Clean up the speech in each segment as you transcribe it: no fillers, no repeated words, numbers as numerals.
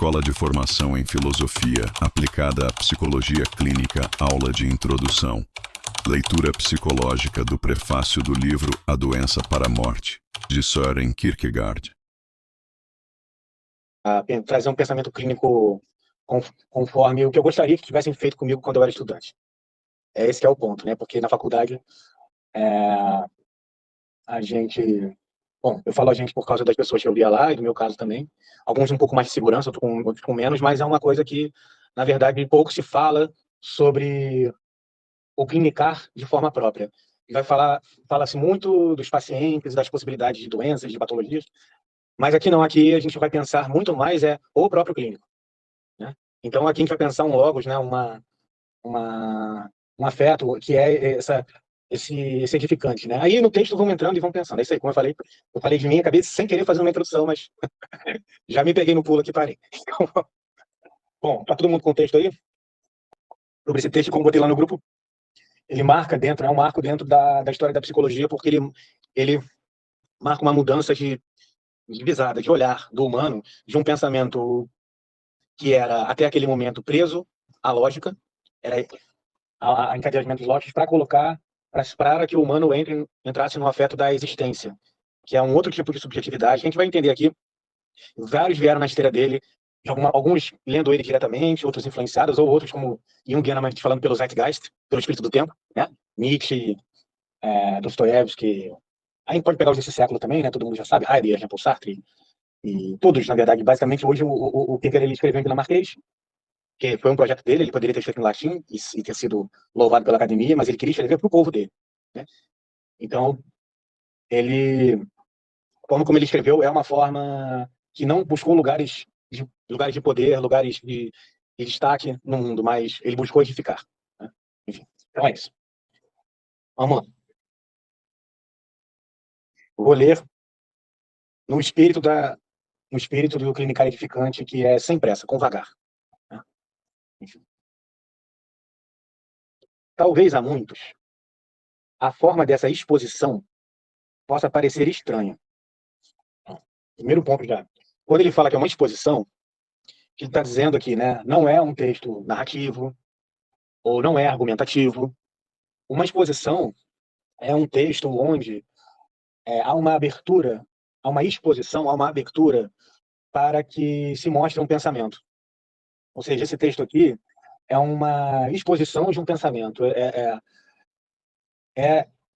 Escola de Formação em Filosofia aplicada à Psicologia Clínica, aula de introdução. Leitura psicológica do prefácio do livro A Doença para a Morte, de Søren Kierkegaard. Trazer um pensamento clínico conforme o que eu gostaria que tivessem feito comigo quando eu era estudante. Esse que é o ponto, né? Porque na faculdade a gente... Bom, eu falo a gente por causa das pessoas que eu via lá, e do meu caso também. Alguns um pouco mais de segurança, outros com menos, mas é uma coisa que, na verdade, pouco se fala sobre o clinicar de forma própria. E fala-se muito dos pacientes, das possibilidades de doenças, de patologias, mas aqui não, aqui a gente vai pensar muito mais o próprio clínico, né? Então aqui a gente vai pensar um logos, né, um afeto, que é esse edificante, né? Aí no texto vamos entrando e vamos pensando. É isso aí, como eu falei de mim, acabei sem querer fazer uma introdução, mas já me peguei no pulo aqui, parei. Então, bom, tá todo mundo com o texto aí? Sobre esse texto, como botei lá no grupo, ele marca dentro, é um marco dentro da história da psicologia, porque ele marca uma mudança de visada, de olhar do humano, de um pensamento que era, até aquele momento, preso à lógica, era a encadeamento de lógicos, para que o humano entrasse no afeto da existência, que é um outro tipo de subjetividade. A gente vai entender aqui, vários vieram na esteira dele, alguns lendo ele diretamente, outros influenciados, ou outros como Jungianamente falando pelo Zeitgeist, pelo espírito do tempo, né? Nietzsche, Dostoiévski. Aí a gente pode pegar os desse século também, né? Todo mundo já sabe, Heidegger, Jean-Paul Sartre, e todos, na verdade, basicamente, hoje o Pinker ele escreveu em dinamarquês, que foi um projeto dele, ele poderia ter escrito em latim e ter sido louvado pela academia, mas ele queria escrever para o povo dele, né? Então, a forma como ele escreveu é uma forma que não buscou lugares de poder, lugares de destaque no mundo, mas ele buscou edificar, né? Enfim, então é isso. Vamos lá. Vou ler no espírito do clinicar edificante, que é sem pressa, com vagar, né? Enfim. Talvez a muitos a forma dessa exposição possa parecer estranha. Primeiro ponto já. Quando ele fala que é uma exposição, que ele está dizendo aqui, né, não é um texto narrativo ou não é argumentativo. Uma exposição é um texto onde há uma abertura, há uma exposição, há uma abertura para que se mostre um pensamento. Ou seja, esse texto aqui é uma exposição de um pensamento.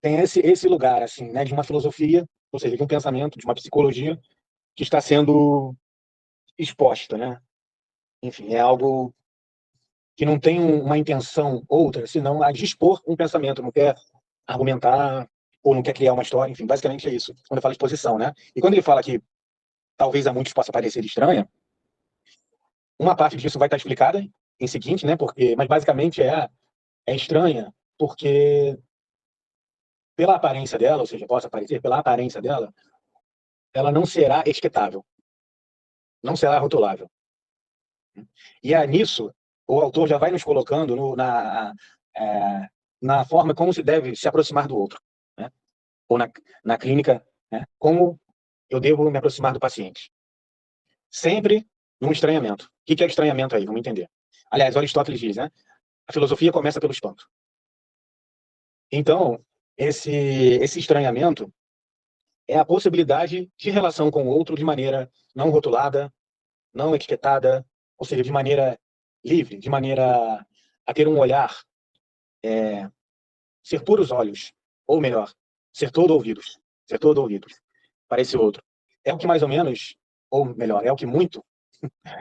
Tem esse lugar, assim, né, de uma filosofia, ou seja, de um pensamento, de uma psicologia que está sendo exposta, né? Enfim, é algo que não tem uma intenção outra, senão a de expor um pensamento, não quer argumentar ou não quer criar uma história, enfim, basicamente é isso, quando eu falo exposição, né? E quando ele fala que talvez a muitos possa parecer estranha, uma parte disso vai estar explicada em seguinte, né? Mas basicamente é estranha porque pela aparência dela, ou seja, possa parecer, pela aparência dela, ela não será etiquetável, não será rotulável. E é nisso o autor já vai nos colocando na forma como se deve se aproximar do outro, né? Ou na clínica, né? Como eu devo me aproximar do paciente. Sempre num estranhamento. O que é estranhamento aí? Vamos entender. Aliás, Aristóteles diz, né? A filosofia começa pelo espanto. Então, esse estranhamento é a possibilidade de relação com o outro de maneira não rotulada, não etiquetada, ou seja, de maneira livre, de maneira a ter um olhar, ser puros olhos, ou melhor, ser todo ouvidos para esse outro. É o que mais ou menos, ou melhor, é o que muito,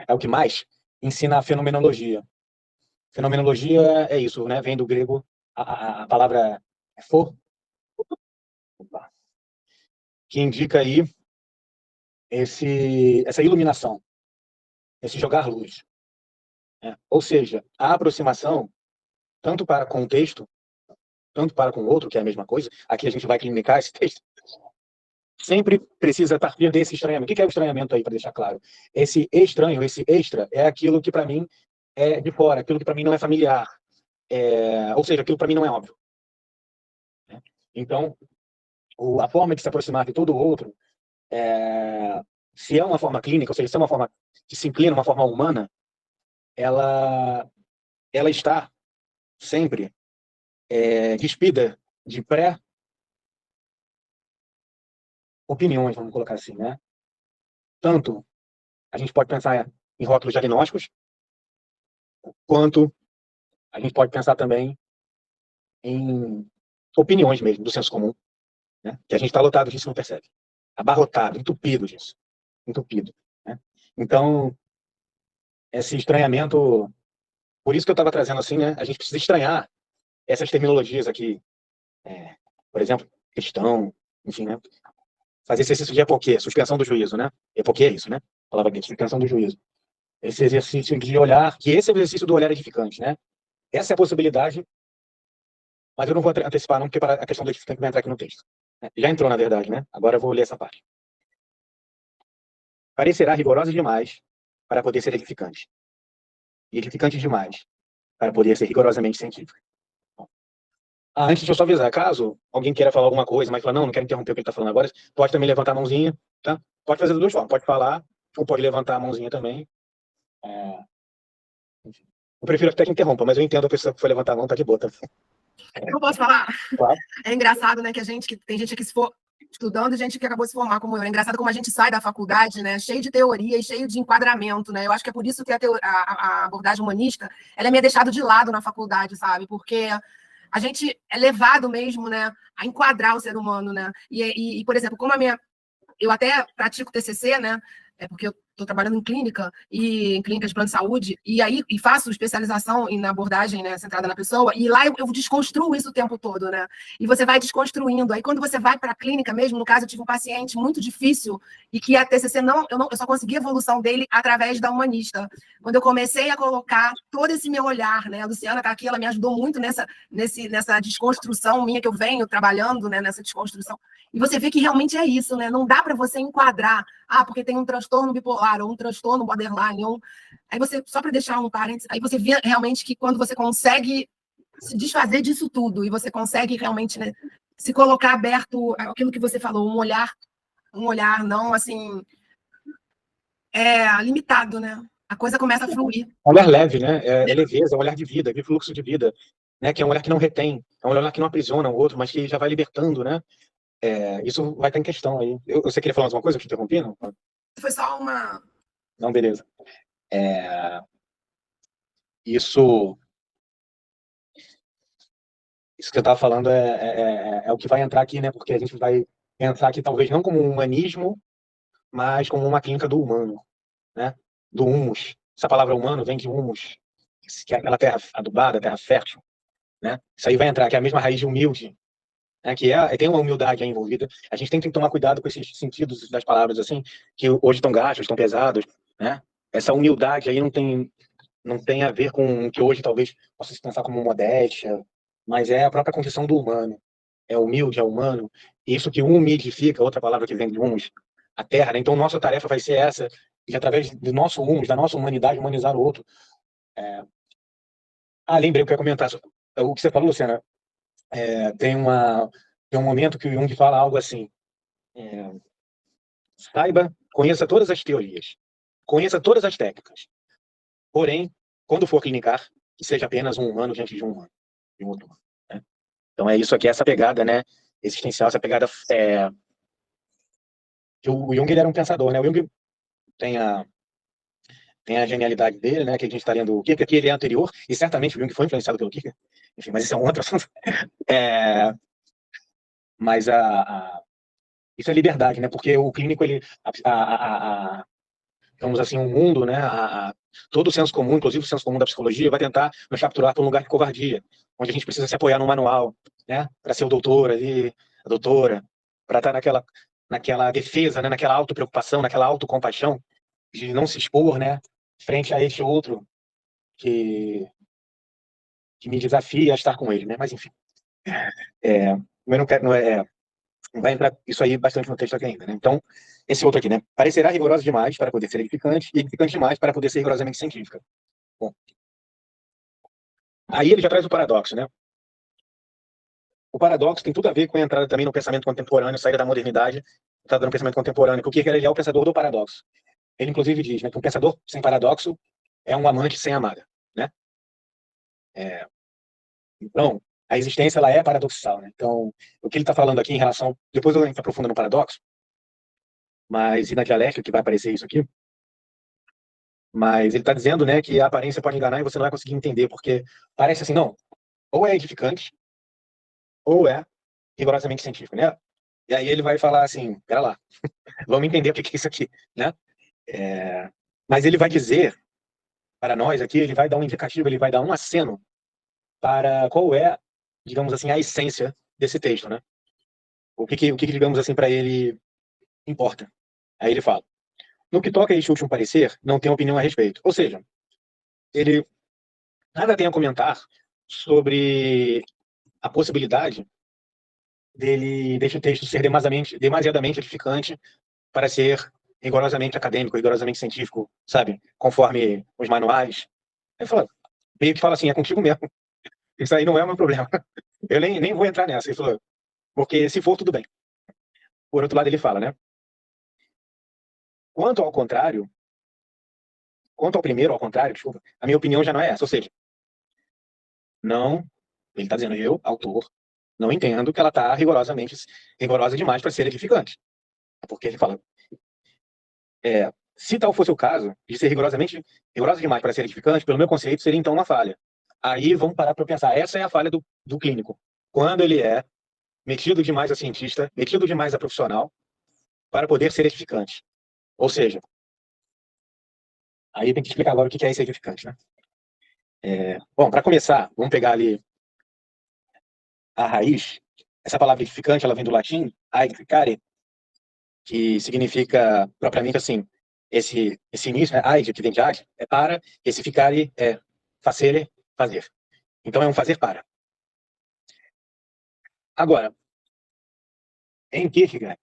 é o que mais ensina a fenomenologia. Fenomenologia é isso, né? Vem do grego, a palavra é for, que indica aí essa iluminação, esse jogar luz, né? Ou seja, a aproximação, tanto para com o texto, tanto para com o outro, que é a mesma coisa, aqui a gente vai clinicar esse texto, sempre precisa partir desse estranhamento. O que é o estranhamento aí, para deixar claro? Esse estranho, esse extra, é aquilo que para mim é de fora, aquilo que para mim não é familiar, ou seja, aquilo para mim não é óbvio, né? Então, a forma de se aproximar de todo o outro se é uma forma clínica, ou seja, se é uma forma disciplina, uma forma humana, ela está sempre despida de pré-opiniões, vamos colocar assim, né? Tanto a gente pode pensar em rótulos diagnósticos, quanto a gente pode pensar também em opiniões mesmo, do senso comum, né? Que a gente está lotado disso e não percebe. Abarrotado, entupido disso. Entupido, né? Então, esse estranhamento, por isso que eu estava trazendo assim, né? A gente precisa estranhar essas terminologias aqui, por exemplo, questão, enfim, né? Fazer esse exercício de EPOQ, suspensão do juízo, né? EPOQ é isso, né? A palavra aqui, suspensão do juízo. Esse exercício de olhar, que esse é o exercício do olhar edificante, né? Essa é a possibilidade, mas eu não vou antecipar não, porque a questão do edificante vai entrar aqui no texto. Já entrou, na verdade, né? Agora eu vou ler essa parte. Parecerá rigorosa demais para poder ser edificante, e edificante demais para poder ser rigorosamente científica. Antes, deixa eu só avisar, caso alguém queira falar alguma coisa, mas falar, não quero interromper o que ele está falando agora, pode também levantar a mãozinha, tá? Pode fazer das duas formas, pode falar, ou pode levantar a mãozinha também. Enfim. Eu prefiro até que interrompa, mas eu entendo a pessoa que foi levantar a mão, tá de boa. Tá? Eu posso falar? Claro. É engraçado, né, que tem gente que se for estudando e gente que acabou se formar como eu. É engraçado como a gente sai da faculdade, né, cheio de teoria e cheio de enquadramento, né? Eu acho que é por isso que a abordagem humanista, ela é meio deixada de lado na faculdade, sabe? Porque a gente é levado mesmo, né, a enquadrar o ser humano, né? E por exemplo, como eu até pratico TCC, né? Porque eu estou trabalhando em clínica e em clínica de plano de saúde e faço especialização na abordagem, né, centrada na pessoa, e lá eu desconstruo isso o tempo todo, né? E você vai desconstruindo. Aí quando você vai para a clínica mesmo, no caso eu tive um paciente muito difícil e que a TCC eu só consegui a evolução dele através da humanista. Quando eu comecei a colocar todo esse meu olhar, né? A Luciana está aqui, ela me ajudou muito nessa desconstrução minha que eu venho trabalhando, né, nessa desconstrução. E você vê que realmente é isso, né? Não dá para você enquadrar, porque tem um transtorno bipolar ou um transtorno borderline. Aí você, só para deixar um parênteses, aí você vê realmente que quando você consegue se desfazer disso tudo e você consegue realmente, né, se colocar aberto àquilo que você falou, um olhar não assim limitado, né? A coisa começa a fluir. Um olhar leve, né? É leveza, é um olhar de vida, de fluxo de vida, né? Que é um olhar que não retém, é um olhar que não aprisiona o outro, mas que já vai libertando, né? Isso vai estar em questão aí. Você queria falar mais uma coisa? Eu te interrompi? Não? Foi só uma... Não, beleza. Isso que você estava falando é o que vai entrar aqui, né? Porque a gente vai pensar aqui talvez não como um humanismo, mas como uma clínica do humano, né? Do humus. Essa palavra humano vem de humus, que é aquela terra adubada, terra fértil, né? Isso aí vai entrar, que é a mesma raiz de humilde, né? Que tem uma humildade aí envolvida. A gente tem que tomar cuidado com esses sentidos das palavras, assim, que hoje estão gastos, estão pesados, né? Essa humildade aí não tem a ver com o que hoje talvez possa se pensar como modéstia, mas é a própria condição do humano. É humilde, é humano. Isso que umidifica, outra palavra que vem de humus, a terra, né? Então, nossa tarefa vai ser essa, de através do nosso humus, da nossa humanidade, humanizar o outro. Lembrei o que eu ia comentar. O que você falou, Luciana, tem um momento que o Jung fala algo assim, conheça todas as teorias, conheça todas as técnicas, porém, quando for clinicar, que seja apenas um humano diante de um humano, de um outro humano, né? Então é isso aqui, essa pegada, né, existencial, essa pegada que o Jung, ele era um pensador, né? O Jung tem a genialidade dele, né, que a gente está lendo o Kierkegaard, que ele é anterior, e certamente o Jung foi influenciado pelo Kierkegaard, enfim, mas isso é um outro assunto. Mas isso é liberdade, né? Porque o clínico, ele, digamos assim, o mundo, né? Todo o senso comum, inclusive o senso comum da psicologia, vai tentar nos capturar para um lugar de covardia, onde a gente precisa se apoiar no manual, né? Para ser o doutor ali, a doutora, para estar naquela defesa, né? Naquela autopreocupação, naquela autocompaixão, de não se expor, né? Frente a esse outro que me desafia a estar com ele, né? Mas enfim, eu não quero, não vai entrar isso aí bastante no texto aqui ainda, né? Então, esse outro aqui, né? Parecerá rigorosa demais para poder ser edificante e edificante demais para poder ser rigorosamente científica. Bom, aí ele já traz o paradoxo, né? O paradoxo tem tudo a ver com a entrada também no pensamento contemporâneo, saída da modernidade está dando pensamento contemporâneo, que o Kierkegaard ele é o pensador do paradoxo. Ele, inclusive, diz, né, que um pensador sem paradoxo é um amante sem amada, né? Então, a existência ela é paradoxal, né? Então, o que ele está falando aqui em relação... Depois eu aprofundo no paradoxo, mas e na dialética, que vai aparecer isso aqui, mas ele está dizendo, né, que a aparência pode enganar e você não vai conseguir entender, porque parece assim, não, ou é edificante, ou é rigorosamente científico, né? E aí ele vai falar assim, pera lá, vamos entender o que é isso aqui, né? Mas ele vai dizer, para nós aqui, ele vai dar um indicativo, ele vai dar um aceno para qual é, digamos assim, a essência desse texto, né? O que digamos assim, para ele importa. Aí ele fala, no que toca a este último parecer, não tem opinião a respeito. Ou seja, ele nada tem a comentar sobre a possibilidade deste texto ser demasiadamente edificante para ser rigorosamente acadêmico, rigorosamente científico, sabe? Conforme os manuais. Ele fala, meio que fala assim, é contigo mesmo. Isso aí não é o meu problema. Eu nem vou entrar nessa. Ele falou, porque se for, tudo bem. Por outro lado, ele fala, né? Quanto ao primeiro, ao contrário, desculpa, a minha opinião já não é essa. Ou seja, não, ele está dizendo, eu, autor, não entendo que ela está rigorosa demais para ser edificante. Porque ele fala, se tal fosse o caso de ser rigorosa demais para ser edificante, pelo meu conceito, seria então uma falha. Aí vamos parar para pensar, essa é a falha do clínico. Quando ele é metido demais a cientista, metido demais a profissional, para poder ser edificante. Ou seja, aí tem que explicar agora o que é esse edificante, né? Bom, para começar, vamos pegar ali a raiz. Essa palavra edificante, ela vem do latim, edificare, que significa propriamente assim, esse início, né, aide, que vem de ad, é para, esse ficare é facere, fazer. Então é um fazer para. Agora, em Kierkegaard,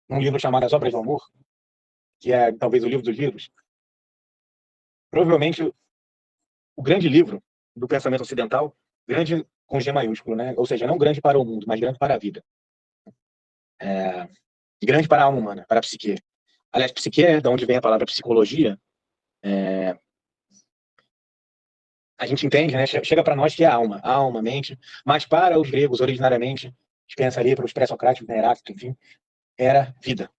num livro chamado As Obras do Amor, que é talvez o livro dos livros, provavelmente o grande livro do pensamento ocidental, grande com G maiúsculo, né? Ou seja, não grande para o mundo, mas grande para a vida. Grande para a alma humana, para a psique. Aliás, psique é de onde vem a palavra psicologia. A gente entende, né? Chega para nós que é alma, mente, mas para os gregos, originariamente, a gente pensa ali para os pré-socráticos, né, Heráclito, enfim, era vida.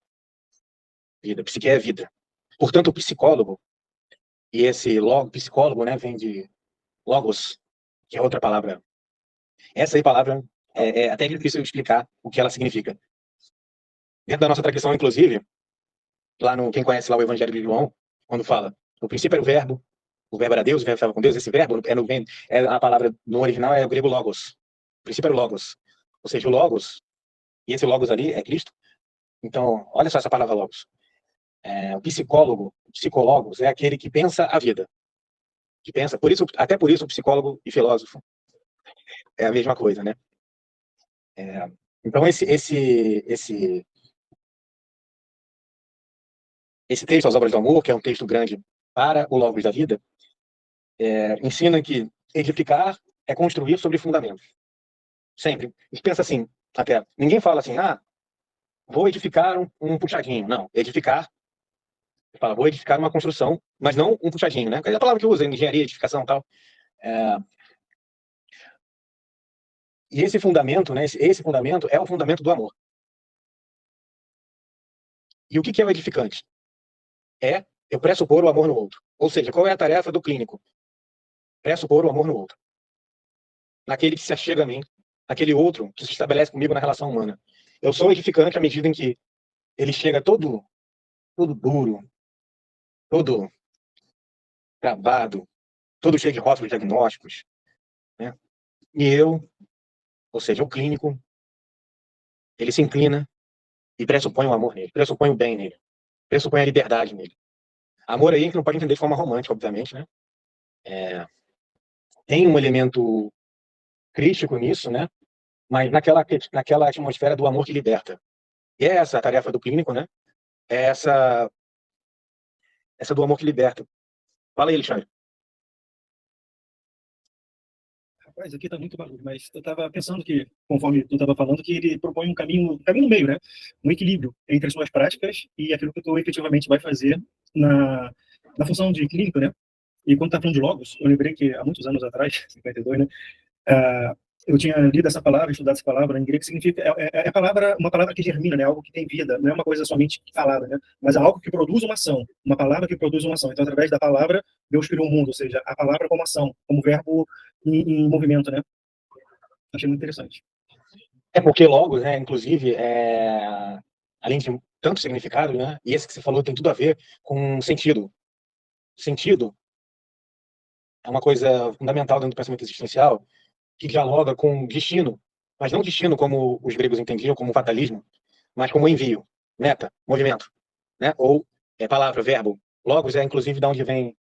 Vida, psique é vida. Portanto, o psicólogo, e esse psicólogo, né, vem de logos, que é outra palavra. Essa aí palavra é até difícil explicar o que ela significa. Dentro da nossa tradição, inclusive, lá no quem conhece lá o Evangelho de João, quando fala, no princípio era o verbo era Deus, o verbo estava com Deus, esse verbo a palavra no original é o grego logos. O princípio era o logos. Ou seja, o logos, e esse logos ali é Cristo. Então, olha só essa palavra logos. O psicólogos é aquele que pensa a vida. Que pensa, até por isso o psicólogo e filósofo é a mesma coisa, né? Então esse texto, As Obras do Amor, que é um texto grande para o Logos da vida, ensina que edificar é construir sobre fundamentos. Sempre. A gente pensa assim, até, ninguém fala assim, vou edificar um puxadinho. Não, edificar, fala, vou edificar uma construção, mas não um puxadinho, né? É a palavra que usa, engenharia, edificação e tal. E esse fundamento, né, esse fundamento é o fundamento do amor. E o que é o edificante? Eu pressupor o amor no outro. Ou seja, qual é a tarefa do clínico? Pressupor o amor no outro. Naquele que se achega a mim, aquele outro que se estabelece comigo na relação humana. Eu sou edificante à medida em que ele chega todo duro, todo travado, todo cheio de rótulos diagnósticos, né? E eu, ou seja, o clínico, ele se inclina e pressupõe o amor nele, pressupõe o bem nele, pressupõe a liberdade nele. Amor aí a gente não pode entender de forma romântica, obviamente, né? Tem um elemento crítico nisso, né? Mas naquela atmosfera do amor que liberta. E é essa a tarefa do clínico, né? É essa do amor que liberta. Fala aí, Alexandre. Rapaz, aqui tá muito barulho, mas eu tava pensando que, conforme tu tava falando, que ele propõe um caminho no meio, né? Um equilíbrio entre as suas práticas e aquilo que tu efetivamente vai fazer na função de clínico, né? E quando tá falando de logos, eu lembrei que há muitos anos atrás, 52, né? Eu tinha lido essa palavra, estudado essa palavra em grego, que significa, uma palavra que germina, né? Algo que tem vida, não é uma coisa somente falada, né? Mas é algo que produz uma ação, uma palavra que produz uma ação. Então, através da palavra, Deus criou o mundo, ou seja, a palavra como ação, como verbo em movimento, né? Achei muito interessante. É porque logos, né, inclusive, além de tanto significado, né, e esse que você falou tem tudo a ver com sentido. Sentido é uma coisa fundamental dentro do pensamento existencial, que dialoga com destino, mas não destino como os gregos entendiam, como fatalismo, mas como envio, meta, movimento, né? Ou palavra, verbo. Logos é inclusive de onde vem.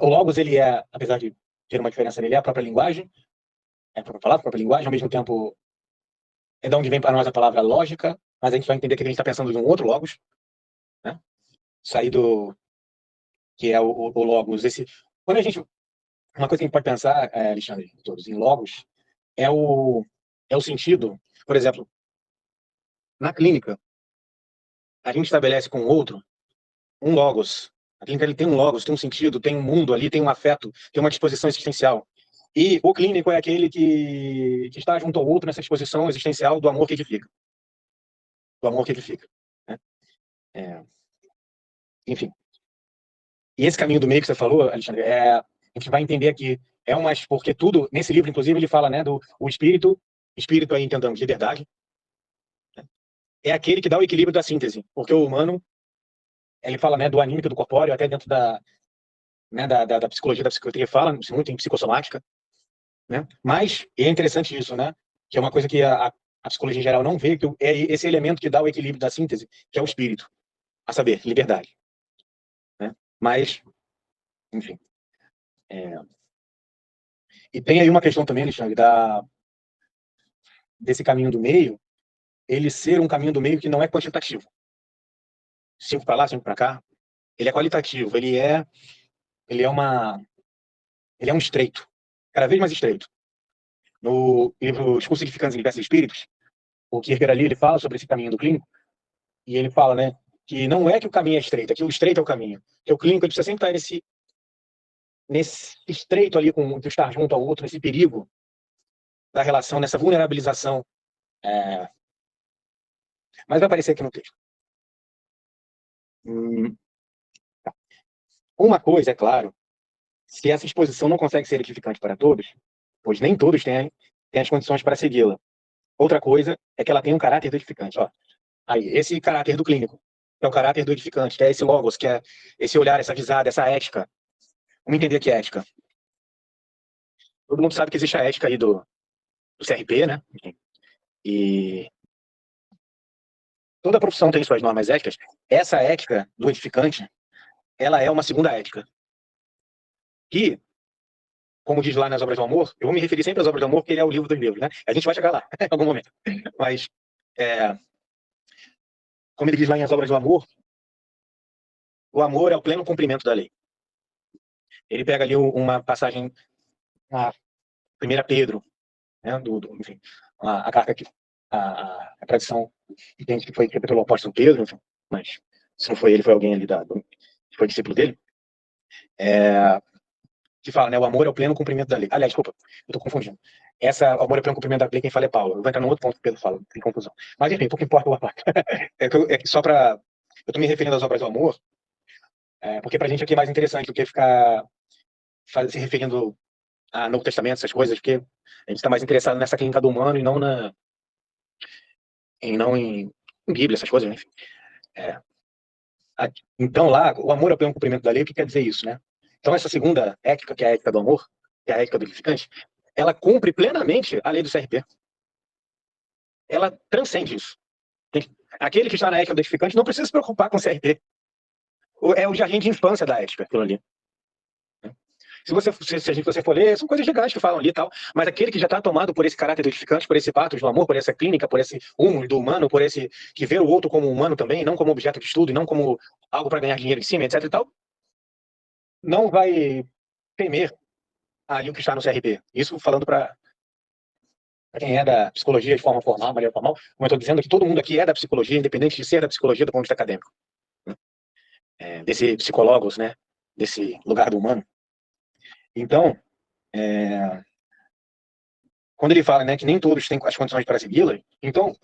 O logos, ele apesar de ter uma diferença, ele é a própria linguagem, é a própria palavra, a própria linguagem, ao mesmo tempo é de onde vem para nós a palavra lógica, mas a gente vai entender que a gente está pensando de um outro logos, né? Sair do que é o logos. Quando a gente, uma coisa que a gente pode pensar, Alexandre, todos, em logos, é o sentido. Por exemplo, na clínica, a gente estabelece com o outro um logos. A clínica, ele tem um logos, tem um sentido, tem um mundo ali, tem um afeto, tem uma disposição existencial. E o clínico é aquele que está junto ao outro nessa disposição existencial do amor que edifica. Do amor que edifica, né? Enfim. E esse caminho do meio que você falou, Alexandre, a gente vai entender aqui, porque tudo, nesse livro, inclusive, ele fala, né, do espírito aí entendamos liberdade, né? É aquele que dá o equilíbrio da síntese, porque o humano, ele fala, né, do anímico, do corpóreo, até dentro da psicologia, da psiquiatria, fala muito em psicossomática, né? Mas é interessante isso, né, que é uma coisa que a psicologia em geral não vê, que é esse elemento que dá o equilíbrio da síntese, que é o espírito, a saber, liberdade, né? Mas, enfim. E tem aí uma questão também, Alexandre, desse caminho do meio, ele ser um caminho do meio que não é quantitativo. 5 para lá, 5 para cá. Ele é qualitativo, ele é um estreito, cada vez mais estreito. No livro Discursos Edificantes em Diversos Espíritos, o Kierkegaard ali, ele fala sobre esse caminho do clínico, e ele fala, né, que não é que o caminho é estreito, é que o estreito é o caminho. Que o clínico, ele precisa sempre estar nesse estreito ali, de estar junto ao outro, nesse perigo da relação, nessa vulnerabilização. Mas vai aparecer aqui no texto. Uma coisa, é claro, se essa exposição não consegue ser edificante para todos, pois nem todos têm as condições para segui-la. Outra coisa é que ela tem um caráter do edificante. Ó. Aí, esse caráter do clínico, que é o caráter do edificante, que é esse logos, que é esse olhar, essa visada, essa ética. Vamos entender que é ética. Todo mundo sabe que existe a ética aí do CRP, né? E toda profissão tem suas normas éticas. Essa ética do edificante, ela é uma segunda ética. Que, como diz lá nas Obras do Amor, eu vou me referir sempre às Obras do Amor, porque ele é o livro dos livros, né? A gente vai chegar lá, em algum momento. Mas, como ele diz lá em As Obras do Amor, o amor é o pleno cumprimento da lei. Ele pega ali uma passagem, a 1 Pedro, né? Enfim, a carta que a tradição entende que foi escrita pelo apóstolo Pedro, enfim, mas se não foi ele, foi alguém ali que foi discípulo dele. Que fala, né, o amor é o pleno cumprimento da lei. Aliás, desculpa, eu tô confundindo. O amor é o pleno cumprimento da lei, quem fala é Paulo. Eu vou entrar num outro ponto que Pedro fala, tem confusão. Mas enfim, pouco importa o parte. Só para... Eu tô me referindo às obras do amor, porque pra gente aqui é mais interessante do que ficar se referindo a Novo Testamento, essas coisas, porque a gente está mais interessado nessa clínica do humano e não em Bíblia, essas coisas, né? Enfim. Então lá, o amor é o pleno cumprimento da lei, o que quer dizer isso, né? Então essa segunda ética, que é a ética do amor, que é a ética do edificante, ela cumpre plenamente a lei do CRP. Ela transcende isso. Aquele que está na ética do edificante não precisa se preocupar com o CRP. É o jardim de infância da ética, aquilo ali. Se você for ler, são coisas legais que falam ali e tal, mas aquele que já está tomado por esse caráter do edificante, por esse patos do amor, por essa clínica, por esse humus do humano, por esse que vê o outro como humano também, não como objeto de estudo, e não como algo para ganhar dinheiro em cima, etc e tal, não vai temer ali o que está no CRP. Isso falando para quem é da psicologia de forma formal, maneira formal, como eu estou dizendo, que todo mundo aqui é da psicologia, independente de ser da psicologia do ponto de vista acadêmico. Desse psicólogos, né? Desse lugar do humano. Então, quando ele fala, né, que nem todos têm as condições para segui-la, então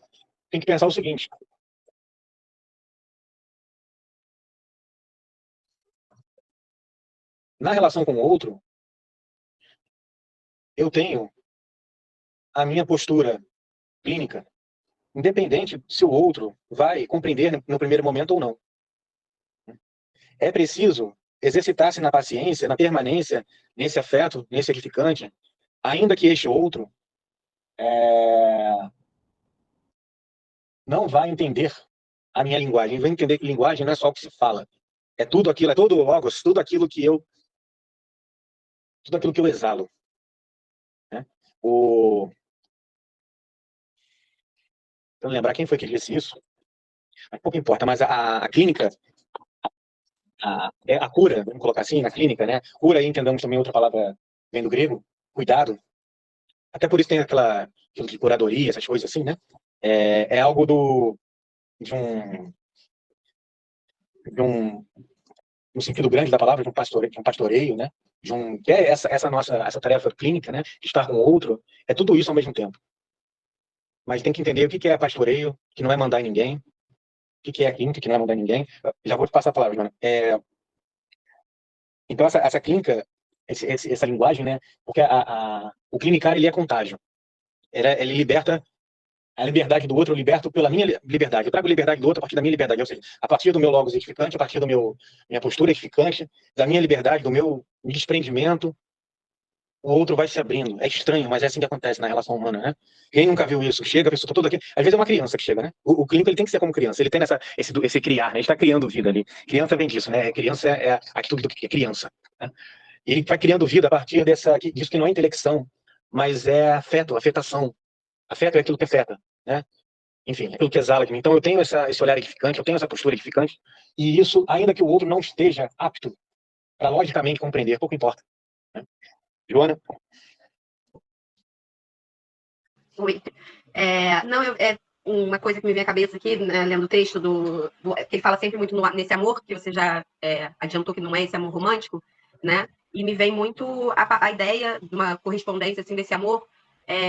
tem que pensar o seguinte: na relação com o outro, eu tenho a minha postura clínica, independente se o outro vai compreender no primeiro momento ou não. É preciso exercitar-se na paciência, na permanência, nesse afeto, nesse edificante, ainda que este outro não vai entender a minha linguagem. Vai entender que linguagem não é só o que se fala. É tudo aquilo, é todo o logos, tudo aquilo que eu exalo. Né? Então, lembrar quem foi que disse isso, mas pouco importa, mas a clínica, a cura, vamos colocar assim, na clínica, né? Cura, aí entendamos também outra palavra, vem do grego, cuidado. Até por isso tem aquilo de curadoria, essas coisas assim, né? É algo de no sentido grande da palavra, de um pastoreio, né? Que é essa tarefa clínica, né? De estar com o outro, é tudo isso ao mesmo tempo. Mas tem que entender o que é pastoreio, que não é mandar em ninguém, o que é clínica, que não é mandar em ninguém. Já vou te passar a palavra, Joana. Então, essa clínica, essa linguagem, né? Porque o clinicar, ele é contágio. Ele liberta a liberdade do outro, eu liberto pela minha liberdade. Eu trago a liberdade do outro a partir da minha liberdade. Ou seja, a partir do meu logos edificante, a partir da minha postura edificante, da minha liberdade, do meu desprendimento, o outro vai se abrindo. É estranho, mas é assim que acontece na relação humana, né? Quem nunca viu isso? Chega, a pessoa tá toda aqui. Às vezes é uma criança que chega, né? O clínico, ele tem que ser como criança. Ele tem esse criar, né? Ele está criando vida ali. Criança vem disso, né? Criança é a atitude do que é criança. Né? Ele vai criando vida a partir disso que não é intelecção, mas é afeto, afetação. Afeto é aquilo que afeta, né? Enfim, é aquilo que exala de mim. Então eu tenho esse olhar edificante, eu tenho essa postura edificante, e isso, ainda que o outro não esteja apto para logicamente compreender, pouco importa. Né? Joana? Oi. Não, é uma coisa que me vem à cabeça aqui, né, lendo o texto que ele fala sempre muito nesse amor, que você já adiantou que não é esse amor romântico, né? E me vem muito a ideia de uma correspondência assim, desse amor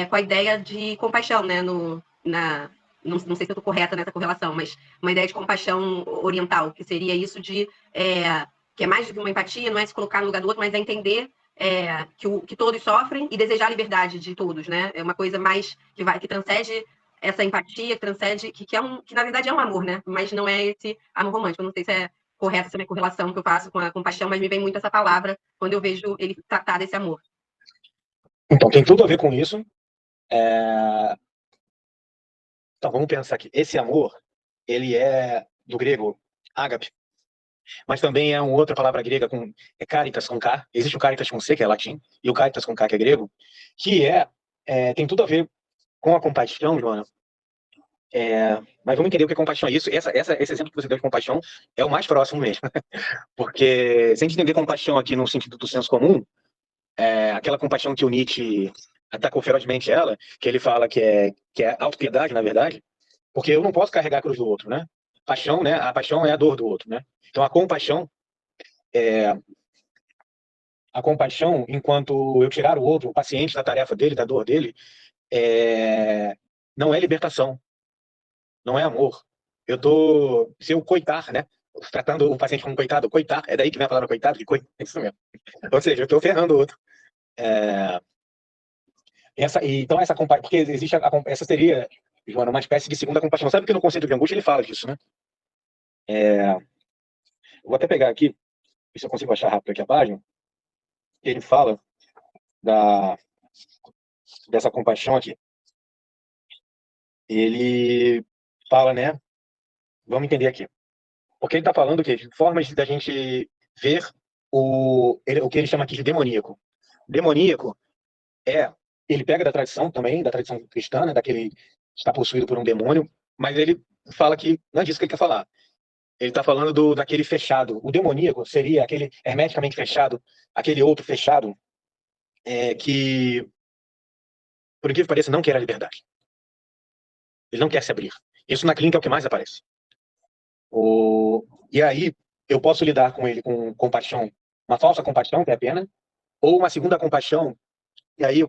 com a ideia de compaixão, né? Não sei se eu estou correta nessa correlação, mas uma ideia de compaixão oriental, que seria isso que é mais do que uma empatia, não é se colocar no lugar do outro, mas é entender que todos sofrem e desejar a liberdade de todos, né? É uma coisa mais que transcende essa empatia, que transcende, que na verdade é um amor, né? Mas não é esse amor romântico. Eu não sei se é correta essa minha correlação que eu faço com a compaixão, mas me vem muito essa palavra quando eu vejo ele tratar desse amor. Então, tem tudo a ver com isso. Então, vamos pensar aqui. Esse amor, ele é do grego ágape, mas também é uma outra palavra grega é caritas com K. Existe o caritas com C, que é latim, e o caritas com K, que é grego, que tem tudo a ver com a compaixão, Joana. Mas vamos entender o que é compaixão. Esse exemplo que você deu de compaixão é o mais próximo mesmo. Porque, se a gente entender compaixão aqui no sentido do senso comum, aquela compaixão que o Nietzsche atacou ferozmente ela, que ele fala que é autopiedade, na verdade, porque eu não posso carregar a cruz do outro, né? Paixão, né? A paixão é a dor do outro, né? Então, a compaixão, enquanto eu tirar o outro, o paciente da tarefa dele, da dor dele, não é libertação, não é amor. Se eu coitar, né? Tratando o paciente como coitado, coitar, é daí que vem a palavra coitado, é isso mesmo. Ou seja, eu estou ferrando o outro. Então, essa compaixão, porque existe essa seria, Joana, uma espécie de segunda compaixão. Sabe que no conceito de angústia ele fala disso, né? Vou até pegar aqui, ver se eu consigo achar rápido aqui a página. Ele fala dessa compaixão aqui. Ele fala, né? Vamos entender aqui. Porque ele está falando de formas da gente ver o que ele chama aqui de demoníaco. Demoníaco ele pega da tradição também, da tradição cristã, né, daquele que está possuído por um demônio, mas ele fala que não é disso que ele quer falar. Ele está falando daquele fechado. O demoníaco seria aquele hermeticamente fechado, aquele outro fechado, que, por incrível que pareça, não quer a liberdade. Ele não quer se abrir. Isso na clínica é o que mais aparece. E aí eu posso lidar com ele com compaixão, uma falsa compaixão, que é a pena, ou uma segunda compaixão, e aí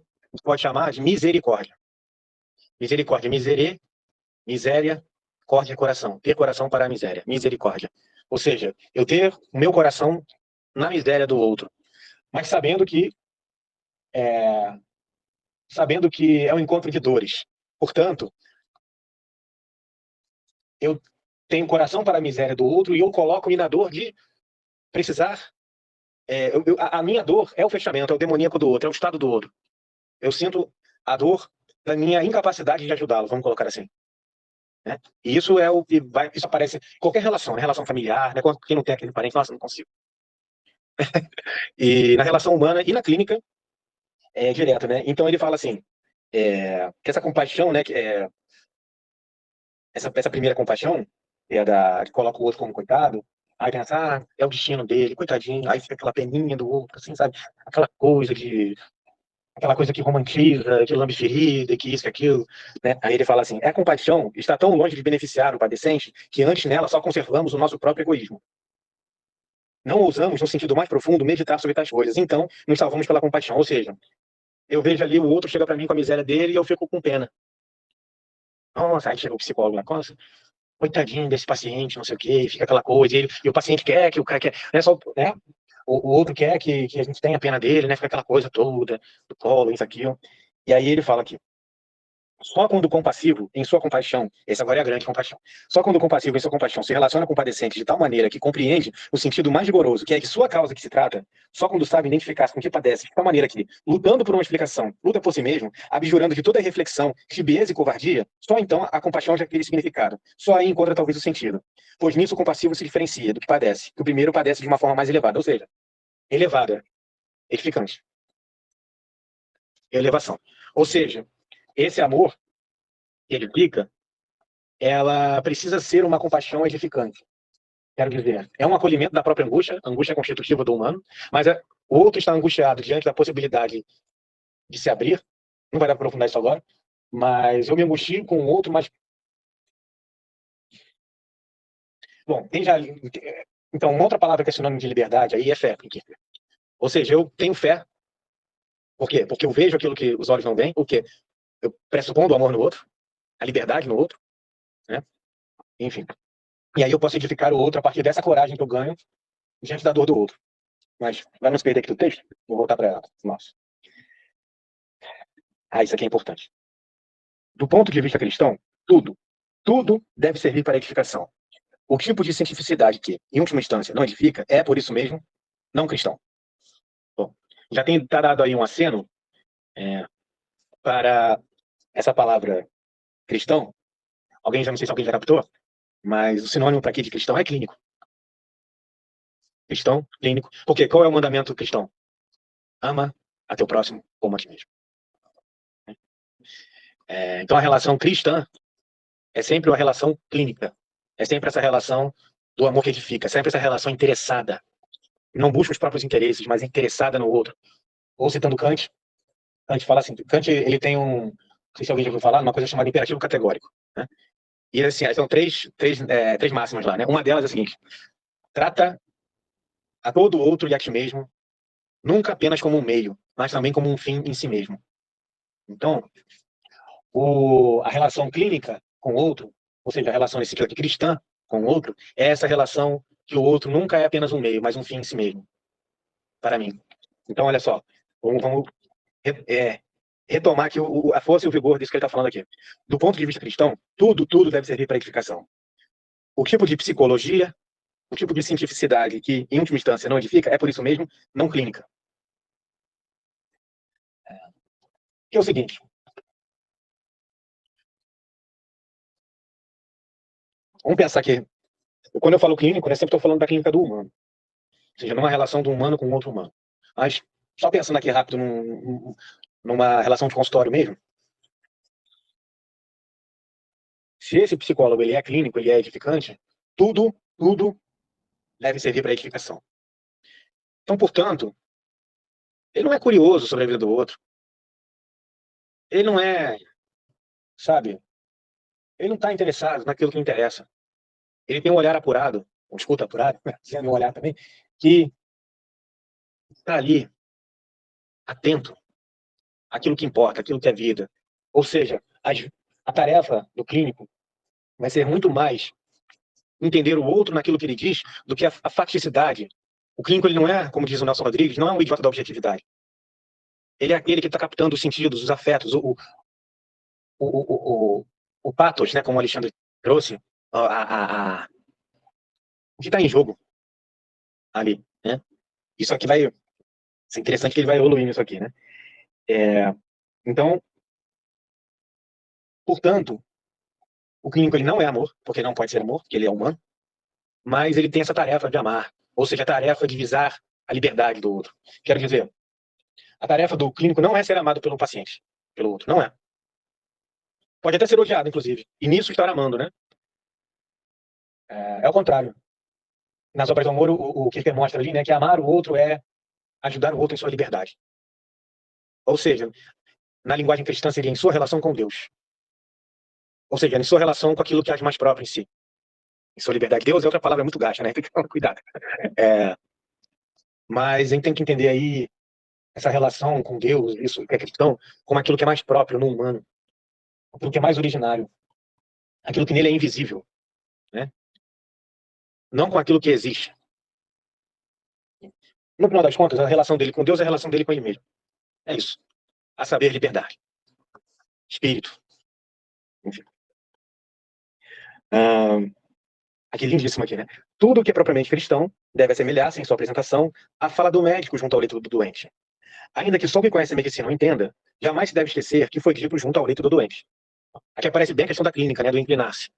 pode chamar de misericórdia. Misericórdia, miséria, córdia, coração. Ter coração para a miséria, misericórdia. Ou seja, eu ter o meu coração na miséria do outro, mas sabendo que é um encontro de dores. Portanto, eu tenho coração para a miséria do outro e eu coloco-me na dor de precisar. A minha dor é o fechamento, é o demoníaco do outro, é o estado do outro. Eu sinto a dor da minha incapacidade de ajudá-lo, vamos colocar assim. Né? E isso é o que vai, isso aparece em qualquer relação, né? Relação familiar, né? Quem não tem aquele parente, nossa, não consigo. E na relação humana e na clínica é direto, né? Então ele fala assim, que essa compaixão, né? Essa primeira compaixão que coloca o outro como coitado, aí pensa, é o destino dele, coitadinho, aí fica aquela peninha do outro, assim, sabe? Aquela coisa que romantiza, que lambe ferida, que isso, que aquilo, né? Aí ele fala assim, a compaixão está tão longe de beneficiar o padecente que antes nela só conservamos o nosso próprio egoísmo. Não ousamos, no sentido mais profundo, meditar sobre tais coisas. Então, nos salvamos pela compaixão. Ou seja, eu vejo ali o outro chega para mim com a miséria dele e eu fico com pena. Nossa, aí chega o psicólogo, nossa, coitadinho desse paciente, não sei o quê, e fica aquela coisa, e o paciente quer, que o cara quer, não é só, né? O outro quer que a gente tenha pena dele, né? Fica aquela coisa toda, do colo, isso, aquilo. E aí ele fala aqui, só quando o compassivo, em sua compaixão, essa agora é a grande compaixão, só quando o compassivo, em sua compaixão, se relaciona com o padecente de tal maneira que compreende o sentido mais rigoroso, que é de sua causa que se trata, só quando sabe identificar-se com o que padece, de tal maneira que, lutando por uma explicação, luta por si mesmo, abjurando de toda reflexão, tibieza e covardia, só então a compaixão já cria significado. Só aí encontra talvez o sentido. Pois nisso o compassivo se diferencia do que padece, que o primeiro padece de uma forma mais elevada, ou seja, elevada, edificante. Elevação. Ou seja, esse amor que ele fica, ela precisa ser uma compaixão edificante. Quero dizer, é um acolhimento da própria angústia, a angústia é constitutiva do humano, mas o outro está angustiado diante da possibilidade de se abrir, não vai dar para aprofundar isso agora, mas eu me angustio com o outro, mas... Bom, tem já... Então, uma outra palavra que é sinônimo de liberdade aí é fé. Ou seja, eu tenho fé. Por quê? Porque eu vejo aquilo que os olhos não veem, o quê? Eu pressupondo o amor no outro, a liberdade no outro, né? Enfim. E aí eu posso edificar o outro a partir dessa coragem que eu ganho diante da dor do outro. Mas vai nos perder aqui do texto? Vou voltar para nossa. Isso aqui é importante. Do ponto de vista cristão, tudo deve servir para edificação. O tipo de cientificidade que, em última instância, não edifica é, por isso mesmo, não cristão. Bom, já tem dado aí um aceno para essa palavra cristão. Não sei se alguém já captou, mas o sinônimo para aqui de cristão é clínico. Cristão, clínico. Porque qual é o mandamento cristão? Ama a teu próximo como a ti mesmo. Então a relação cristã é sempre uma relação clínica. É sempre essa relação do amor que edifica. É sempre essa relação interessada. Não busca os próprios interesses, mas interessada no outro. Ou citando Kant fala assim, Kant ele tem não sei se alguém já ouviu falar, uma coisa chamada imperativo categórico. Né? E assim, são três máximas lá. Né? Uma delas é a seguinte, trata a todo outro e a ti mesmo, nunca apenas como um meio, mas também como um fim em si mesmo. Então, a relação clínica com o outro, ou seja, a relação nesse sentido aqui cristã com o outro, é essa relação que o outro nunca é apenas um meio, mas um fim em si mesmo, para mim. Então, olha só, vamos retomar aqui a força e o vigor disso que ele está falando aqui. Do ponto de vista cristão, tudo deve servir para edificação. O tipo de psicologia, o tipo de cientificidade que, em última instância, não edifica, é por isso mesmo, não clínica. Que é o seguinte, vamos pensar que, quando eu falo clínico, eu sempre estou falando da clínica do humano. Ou seja, numa relação do humano com outro humano. Mas, só pensando aqui rápido numa relação de consultório mesmo, se esse psicólogo ele é clínico, ele é edificante, tudo deve servir para edificação. Então, portanto, Ele não é curioso sobre a vida do outro. Ele não é, sabe? Ele não está interessado naquilo que interessa. Ele tem um olhar apurado, um escuta apurado, sendo um olhar também, que está ali, atento àquilo que importa, àquilo que é vida. Ou seja, a tarefa do clínico vai ser muito mais entender o outro naquilo que ele diz do que a facticidade. O clínico, ele não é, como diz o Nelson Rodrigues, não é um idiota da objetividade. Ele é aquele que está captando os sentidos, os afetos, o pathos, né, como o Alexandre trouxe, o que está em jogo ali, né? Isso aqui vai ser interessante, que ele vai evoluir nisso aqui, né? Então, portanto, o clínico, ele não é amor, porque não pode ser amor, porque ele é humano, mas ele tem essa tarefa de amar, ou seja, a tarefa de visar a liberdade do outro. Quero dizer, a tarefa do clínico não é ser amado pelo paciente, pelo outro, não é. Pode até ser odiado, inclusive, e nisso estar amando, né? É o contrário. Nas obras do amor, o que ele mostra ali, né, que amar o outro é ajudar o outro em sua liberdade. Ou seja, na linguagem cristã seria em sua relação com Deus. Ou seja, em sua relação com aquilo que há de mais próprio em si. Em sua liberdade. Deus é outra palavra muito gasta, né? Tem que tomar cuidado. Mas a gente tem que entender aí essa relação com Deus, isso que é cristão, como aquilo que é mais próprio no humano. Aquilo que é mais originário. Aquilo que nele é invisível. Né? Não com aquilo que existe. No final das contas, a relação dele com Deus é a relação dele com ele mesmo. É isso. A saber, liberdade. Espírito. Enfim. Aqui lindíssimo aqui, né? Tudo que é propriamente cristão deve assemelhar-se em sua apresentação à fala do médico junto ao leito do doente. Ainda que só quem conhece a medicina não entenda, jamais se deve esquecer que foi dito junto ao leito do doente. Aqui aparece bem a questão da clínica, né? Do inclinar-se.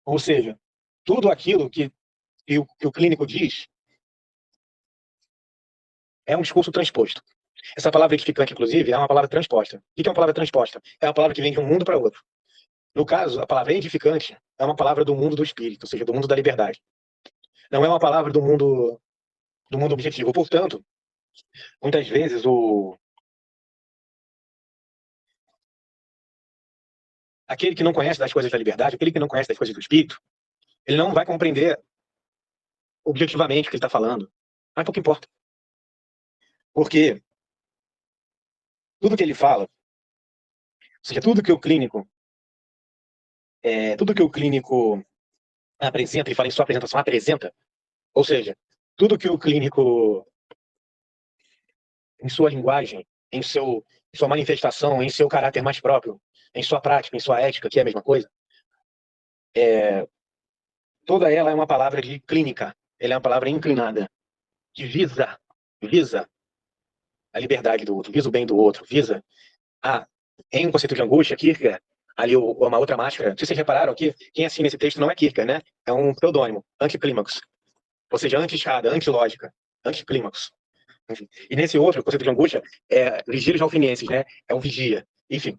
Ou seja, tudo aquilo que o clínico diz é um discurso transposto. Essa palavra edificante, inclusive, é uma palavra transposta. O que é uma palavra transposta? É uma palavra que vem de um mundo para outro. No caso, a palavra edificante é uma palavra do mundo do espírito, ou seja, do mundo da liberdade. Não é uma palavra do mundo objetivo. Portanto, muitas vezes aquele que não conhece das coisas da liberdade, aquele que não conhece das coisas do espírito, ele não vai compreender objetivamente o que ele está falando. Mas pouco importa. Porque tudo que ele fala, ou seja, tudo que o clínico apresenta, ele fala em sua apresentação, apresenta, ou seja, tudo que o clínico, em sua linguagem, em sua manifestação, em seu caráter mais próprio, em sua prática, em sua ética, que é a mesma coisa, toda ela é uma palavra de clínica, ela é uma palavra inclinada, que visa a liberdade do outro, visa o bem do outro, visa em um conceito de angústia, Kierkegaard, ali uma outra máscara. Não sei se vocês repararam que quem assina esse texto não é Kierkegaard, né? É um pseudônimo, anticlímax. Ou seja, anti-escada, anti-lógica, anticlímax. E nesse outro conceito de angústia, Vigílios Alfinienses, né? É um vigia. Enfim,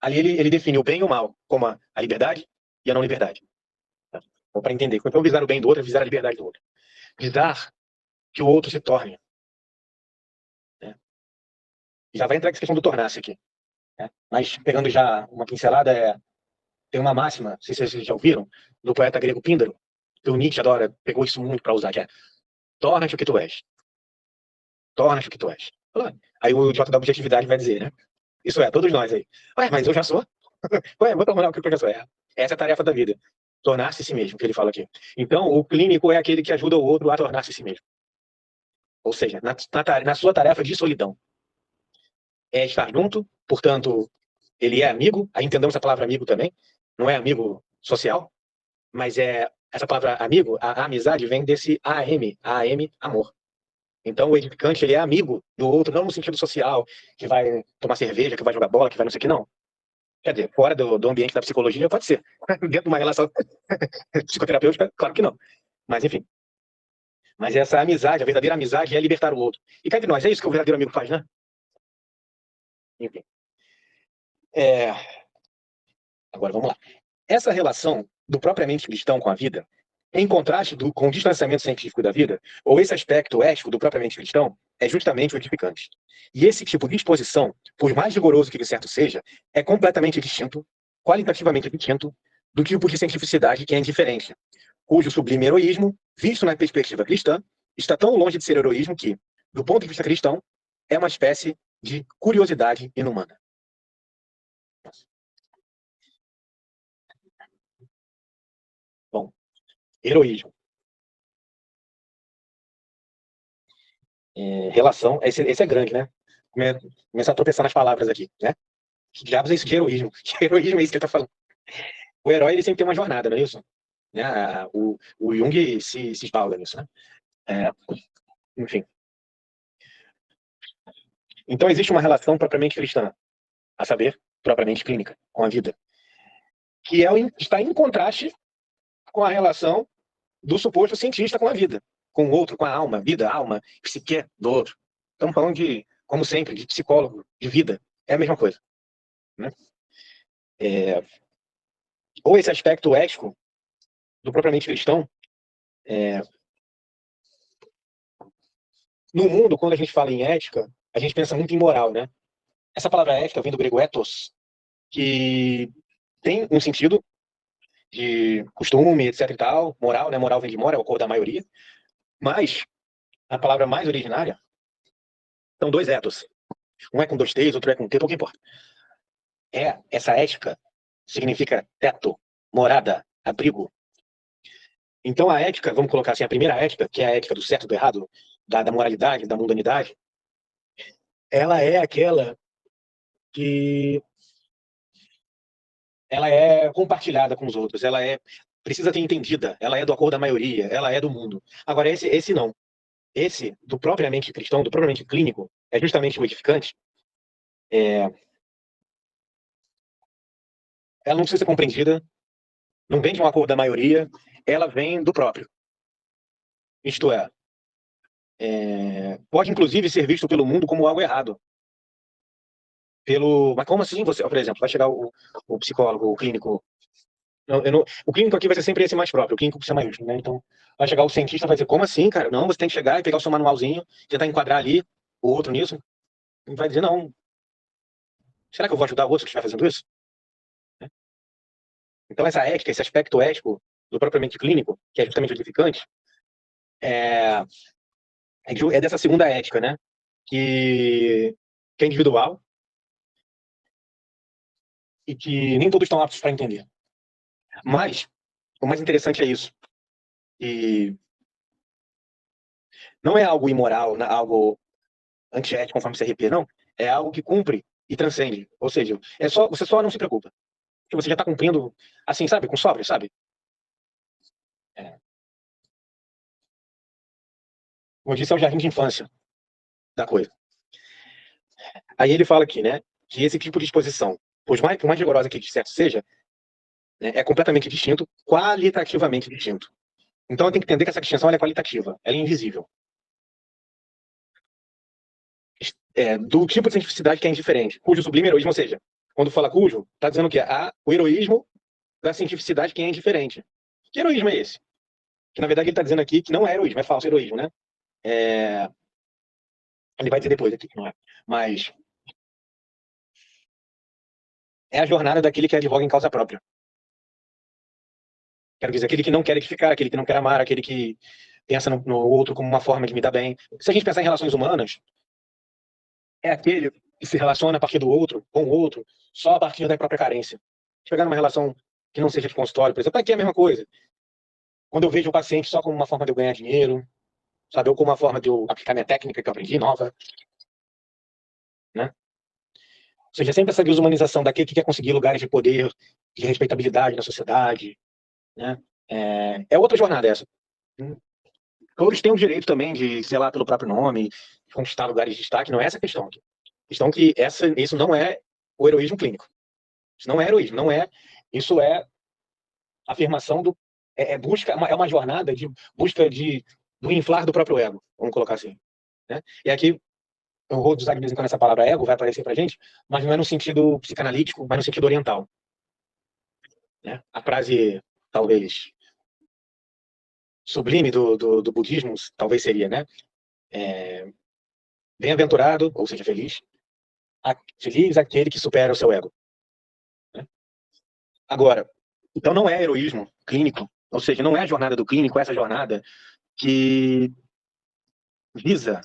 ali ele define o bem e o mal como a liberdade e a não liberdade. Então, para entender, então visar o bem do outro é visar a liberdade do outro. Visar que o outro se torne. Né? Já vai entrar essa questão do tornar-se aqui. Né? Mas pegando já uma pincelada, tem uma máxima, não sei se vocês já ouviram, do poeta grego Píndaro, que o Nietzsche adora, pegou isso muito para usar, que é: torna-te o que tu és. Torna-te o que tu és. Aí o idiota da objetividade vai dizer, né? Isso é, todos nós aí. Ué, mas eu já sou. Ué, vou tornar o que eu já sou. Essa é a tarefa da vida. Tornar-se si mesmo, que ele fala aqui. Então, o clínico é aquele que ajuda o outro a tornar-se si mesmo. Ou seja, na sua tarefa de solidão. É estar junto, portanto, ele é amigo, aí entendamos a palavra amigo também, não é amigo social, mas essa palavra amigo, a amizade vem desse AM, amor. Então o edificante, ele é amigo do outro, não no sentido social, que vai tomar cerveja, que vai jogar bola, que vai não sei o que, não. Quer dizer, fora do ambiente da psicologia pode ser. Dentro de uma relação psicoterapêutica, claro que não. Mas enfim. Mas essa amizade, a verdadeira amizade é libertar o outro. E cá entre nós, é isso que o verdadeiro amigo faz, né? Enfim. Agora, vamos lá. Essa relação do propriamente cristão com a vida, Em contraste com o distanciamento científico da vida, ou esse aspecto ético do propriamente cristão, é justamente o edificante. E esse tipo de exposição, por mais rigoroso que ele certo seja, é completamente distinto, qualitativamente distinto, do tipo de cientificidade que é indiferente, cujo sublime heroísmo, visto na perspectiva cristã, está tão longe de ser heroísmo que, do ponto de vista cristão, é uma espécie de curiosidade inumana. Bom, heroísmo. Relação, esse é grande, né? Começar a tropeçar nas palavras aqui, né? Que diabos é isso de heroísmo? Que heroísmo é isso que ele tá falando? O herói, ele sempre tem uma jornada, não é isso? Né? O Jung se espalda nisso, né? Enfim. Então, existe uma relação propriamente cristã, a saber, propriamente clínica, com a vida, que está em contraste com a relação do suposto cientista com a vida, com o outro, com a alma, vida, alma, psique do outro. Estamos falando de, como sempre, de psicólogo, de vida. É a mesma coisa. Né? Ou esse aspecto ético do propriamente cristão, no mundo, quando a gente fala em ética, a gente pensa muito em moral, né? Essa palavra ética vem do grego ethos, que tem um sentido de costume, etc e tal, moral, né? Moral vem de mora, é o cor da maioria, mas a palavra mais originária são dois ethos. Um é com dois T's, outro é com T, pouco importa. Essa ética significa teto, morada, abrigo. Então a ética, vamos colocar assim, a primeira ética, que é a ética do certo e do errado, da moralidade, da mundanidade, ela é aquela que ela é compartilhada com os outros, precisa ser entendida, ela é do acordo da maioria, ela é do mundo. Agora, esse não. Esse, do propriamente cristão, do propriamente clínico, é justamente o edificante. Ela não precisa ser compreendida, não vem de um acordo da maioria, ela vem do próprio. Isto pode inclusive ser visto pelo mundo como algo errado. Mas como assim você, por exemplo, vai chegar o psicólogo, o clínico. O clínico aqui vai ser sempre esse mais próprio, o clínico precisa maiúsculo, né? Então, vai chegar o cientista e vai dizer, como assim, cara? Não, você tem que chegar e pegar o seu manualzinho, tentar enquadrar ali o outro nisso. E vai dizer, não. Será que eu vou ajudar o outro que estiver fazendo isso? Então, essa ética, esse aspecto ético do propriamente clínico, que é justamente o edificante, é dessa segunda ética, né? Que é individual e que nem todos estão aptos para entender. Mas o mais interessante é isso. E não é algo imoral, algo antiético, conforme o CRP, não. É algo que cumpre e transcende. Ou seja, você só não se preocupa. Porque você já está cumprindo, assim, sabe? Com sobra, sabe? Como eu disse, é o jardim de infância da coisa. Aí ele fala aqui, né? Que esse tipo de exposição, por mais rigorosa que de certo seja, né, é completamente distinto, qualitativamente distinto. Então, eu tenho que entender que essa distinção é qualitativa, ela é invisível. Do tipo de cientificidade que é indiferente, cujo sublime heroísmo, ou seja, quando fala cujo, está dizendo que o heroísmo da cientificidade que é indiferente. Que heroísmo é esse? Que, na verdade, ele está dizendo aqui que não é heroísmo, é falso heroísmo, né? Ele vai dizer depois aqui que não é. Mas é a jornada daquele que advoga em causa própria. Quero dizer, aquele que não quer edificar, aquele que não quer amar, aquele que pensa no outro como uma forma de me dar bem. Se a gente pensar em relações humanas, é aquele que se relaciona a partir do outro, com o outro, só a partir da própria carência. Chegar numa relação que não seja de consultório, por exemplo, aqui é a mesma coisa. Quando eu vejo o paciente só como uma forma de eu ganhar dinheiro, sabe, ou como uma forma de eu aplicar minha técnica que eu aprendi nova, né? Ou seja, sempre essa desumanização daquele que quer conseguir lugares de poder, de respeitabilidade na sociedade, né? É outra jornada essa. Todos têm o direito também de, sei lá, pelo próprio nome, de conquistar lugares de destaque, não é essa a questão aqui. A questão é que isso não é o heroísmo clínico. Isso não é heroísmo, não é. Isso é afirmação busca, é uma jornada de busca do inflar do próprio ego, vamos colocar assim. Né? E aqui, eu vou usar de vez em quando essa palavra ego, vai aparecer pra gente, mas não é no sentido psicanalítico, mas no sentido oriental. Né? A frase, talvez, sublime do budismo, talvez seria, né? Bem-aventurado, ou seja, feliz, feliz aquele que supera o seu ego, né? Agora, então não é heroísmo clínico, ou seja, não é a jornada do clínico, essa jornada que visa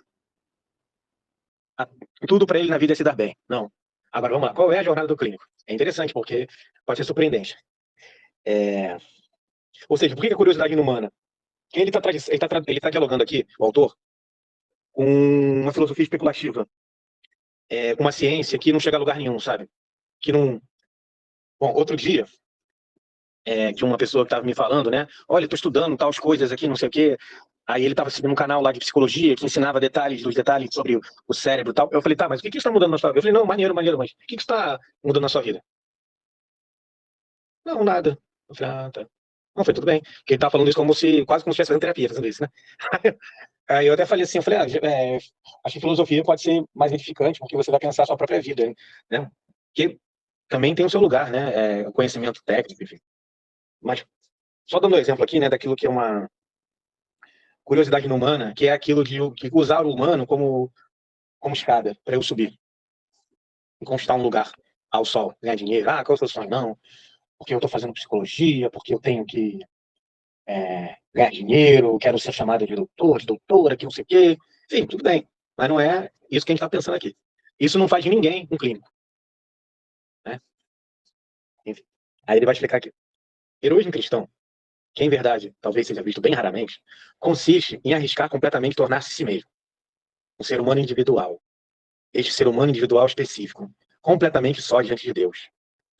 tudo para ele na vida se dar bem. Não. Agora, vamos lá. Qual é a jornada do clínico? É interessante, porque pode ser surpreendente. Ou seja, por que a curiosidade inumana? Ele tá dialogando aqui, o autor, com uma filosofia especulativa, com uma ciência que não chega a lugar nenhum, sabe? Que não... Bom, outro dia, que uma pessoa que estava me falando, né? Olha, estou estudando tais coisas aqui, não sei o quê. Aí ele estava seguindo um canal lá de psicologia que ensinava detalhes sobre o cérebro e tal. Eu falei, tá, mas o que está mudando na sua vida? Eu falei, não, maneiro, mas o que está mudando na sua vida? Não, nada. Eu falei, ah, tá. Não, foi tudo bem. Porque ele estava falando isso quase como se estivesse fazendo terapia, fazendo isso, né? Aí eu até falei assim, eu falei, acho que filosofia pode ser mais edificante, porque você vai pensar a sua própria vida, né? Que também tem o seu lugar, né? Conhecimento técnico, enfim. Mas, só dando um exemplo aqui, né, daquilo que é uma curiosidade inumana, que é aquilo de usar o humano como escada para eu subir e conquistar um lugar ao sol, ganhar dinheiro. Ah, qual é o seu sonho? Não, porque eu estou fazendo psicologia, porque eu tenho que ganhar dinheiro, quero ser chamado de doutor, de doutora, que não sei o quê. Sim, tudo bem, mas não é isso que a gente está pensando aqui. Isso não faz de ninguém um clínico, né? Enfim, aí ele vai explicar aqui. Heroísmo cristão, que em verdade talvez seja visto bem raramente, consiste em arriscar completamente tornar-se si mesmo, um ser humano individual. Este ser humano individual específico, completamente só diante de Deus,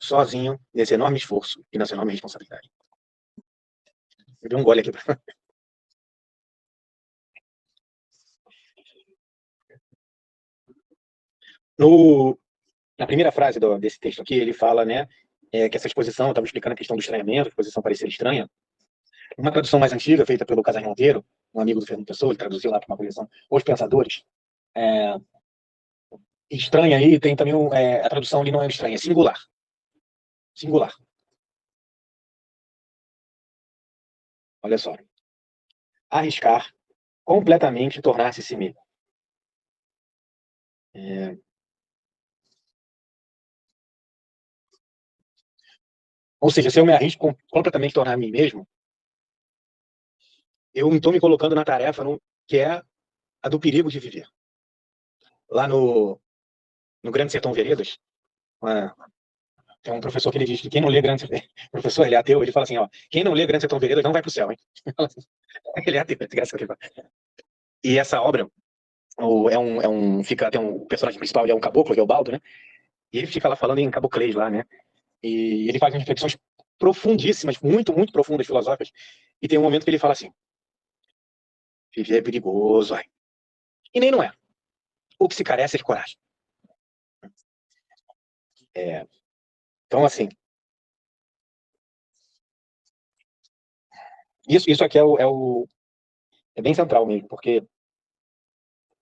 sozinho nesse enorme esforço e nessa enorme responsabilidade. Eu dei um gole aqui. Na primeira frase desse texto aqui, ele fala, né, que essa exposição, eu estava explicando a questão do estranhamento, a exposição parecer estranha. Uma tradução mais antiga, feita pelo Casar Monteiro, um amigo do Fernando Pessoa, ele traduziu lá para uma coleção Os Pensadores. Estranha aí, tem também a tradução ali não é estranha, é singular. Singular. Olha só. Arriscar completamente tornar-se si mesmo. Ou seja, se eu me arrisco completamente tornar a mim mesmo, eu estou me colocando na tarefa que é a do perigo de viver. Lá no Grande Sertão Veredas, tem um professor que ele diz que quem não lê Grande professor, ele é ateu, ele fala assim, ó, quem não lê Grande Sertão Veredas não vai pro céu, hein? Ele é ateu, graças a Deus. E essa obra tem um personagem principal, ele é um caboclo, que é o Baldo, né? E ele fica lá falando em caboclês lá, né? E ele faz umas reflexões profundíssimas, muito, muito profundas, filosóficas. E tem um momento que ele fala assim, viver é perigoso, ai. E nem não é. O que se carece é de coragem. Então, assim, isso aqui é bem central mesmo, porque,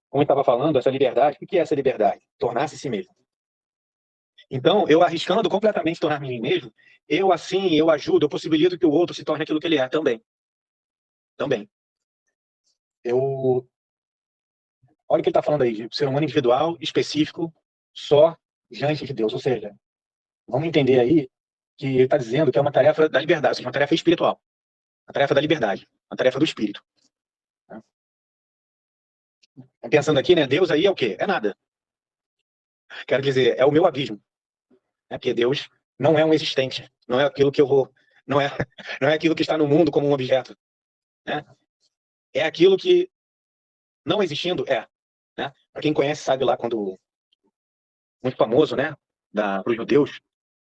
como eu estava falando, essa liberdade, o que é essa liberdade? Tornar-se si mesmo. Então, eu arriscando completamente tornar-me mim mesmo, eu ajudo, eu possibilito que o outro se torne aquilo que ele é também. Também. Olha o que ele está falando aí, de ser humano individual, específico, só diante de Deus. Ou seja, vamos entender aí que ele está dizendo que é uma tarefa da liberdade, ou seja, uma tarefa espiritual. Uma tarefa da liberdade, uma tarefa do espírito. Pensando aqui, né, Deus aí é o quê? É nada. Quero dizer, é o meu abismo. Porque Deus não é um existente, não é aquilo que eu vou, não é, não é aquilo que está no mundo como um objeto, né? É aquilo que não existindo é, né? Para quem conhece sabe lá quando muito famoso, né, para os judeus,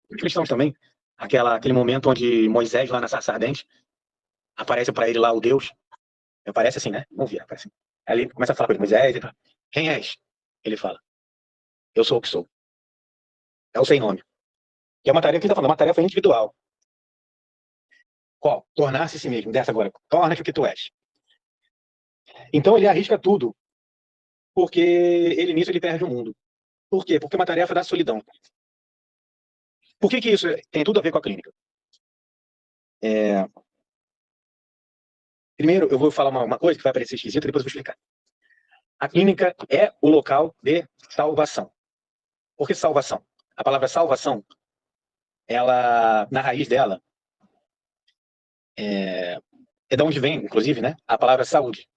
os cristãos também, aquele momento onde Moisés lá na sarça ardente aparece para ele lá o Deus, aparece assim, né? Vamos ver, aparece. Aí ele começa a falar com ele, Moisés, ele fala, quem és? Ele fala, eu sou o que sou. É o sem nome. Que é uma tarefa que ele está falando, é uma tarefa individual. Qual? Tornar-se si mesmo. Dessa agora. Torna-te o que tu és. Então ele arrisca tudo. Porque nisso ele perde o mundo. Por quê? Porque é uma tarefa da solidão. Por que isso tem tudo a ver com a clínica? Primeiro, eu vou falar uma coisa que vai parecer esquisita, depois eu vou explicar. A clínica é o local de salvação. Por que salvação? A palavra salvação, ela, na raiz dela, é de onde vem, inclusive, né, a palavra saúde.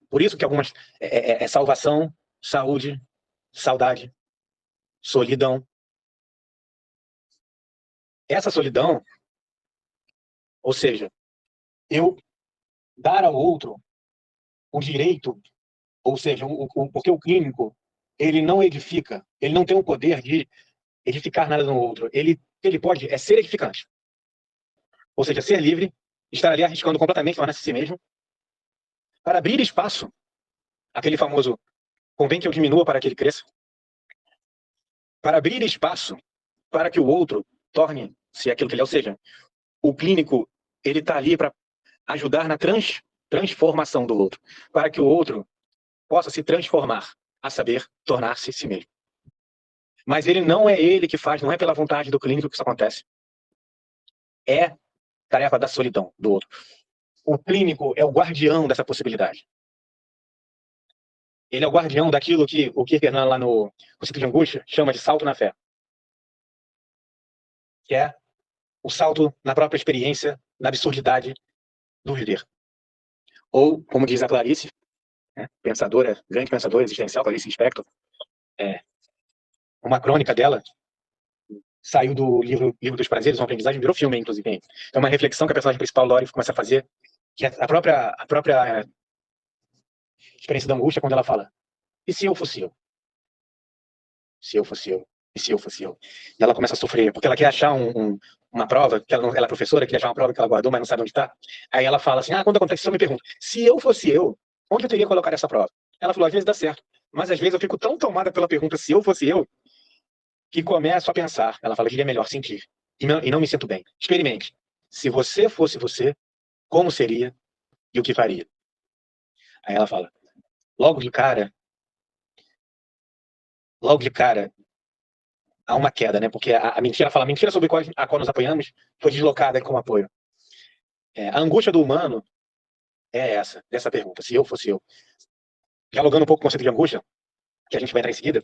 Por isso que algumas é salvação, saúde, saudade, solidão. Essa solidão, ou seja, eu dar ao outro o direito, ou seja, porque o clínico, ele não edifica, ele não tem o poder de edificar nada no outro. Ele pode ser edificante. Ou seja, ser livre, estar ali arriscando completamente tornar-se si mesmo, para abrir espaço, aquele famoso convém que eu diminua para que ele cresça, para abrir espaço para que o outro torne-se aquilo que ele é. Ou seja, o clínico, ele está ali para ajudar na transformação do outro, para que o outro possa se transformar, a saber, tornar-se si mesmo. Mas ele não é ele que faz, não é pela vontade do clínico que isso acontece. É tarefa da solidão do outro. O clínico é o guardião dessa possibilidade. Ele é o guardião daquilo que o Kierkegaard lá no Conceito de Angústia chama de salto na fé. Que é o salto na própria experiência, na absurdidade do viver. Ou, como diz a Clarice, né, pensadora, grande pensadora existencial, Clarice Lispector, uma crônica dela saiu do livro dos Prazeres, uma aprendizagem, virou filme, inclusive. É uma reflexão que a personagem principal, Lori, começa a fazer, que é a própria experiência da angústia, quando ela fala: e se eu fosse eu? Se eu fosse eu? E se eu fosse eu? E ela começa a sofrer, porque ela quer achar uma prova, que ela é professora, quer achar uma prova que ela guardou, mas não sabe onde está. Aí ela fala assim: quando acontece isso, eu me pergunto, se eu fosse eu, onde eu teria que colocar essa prova? Ela falou: às vezes dá certo, mas às vezes eu fico tão tomada pela pergunta, se eu fosse eu, que começo a pensar. Ela fala: diria melhor sentir. E não me sinto bem. Experimente. Se você fosse você, como seria e o que faria? Aí ela fala: logo de cara, há uma queda, né? Porque a mentira fala: a mentira sobre a qual nos apoiamos foi deslocada como apoio. A angústia do humano é dessa pergunta, se eu fosse eu. Dialogando um pouco com o conceito de angústia, que a gente vai entrar em seguida,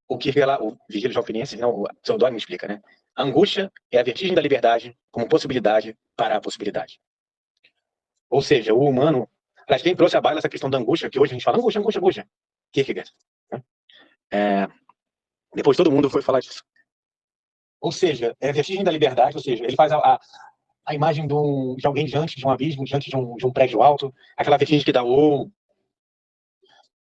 o que o Virgílio Joffiniense, não, o pseudônimo explica, né? A angústia é a vertigem da liberdade como possibilidade para a possibilidade. Ou seja, o humano, aliás, quem trouxe à baila essa questão da angústia, que hoje a gente fala angústia, Kierkegaard. Depois todo mundo foi falar disso. Ou seja, é a vertigem da liberdade, ou seja, ele faz a imagem de alguém diante de um abismo, diante de um prédio alto, aquela vertigem que dá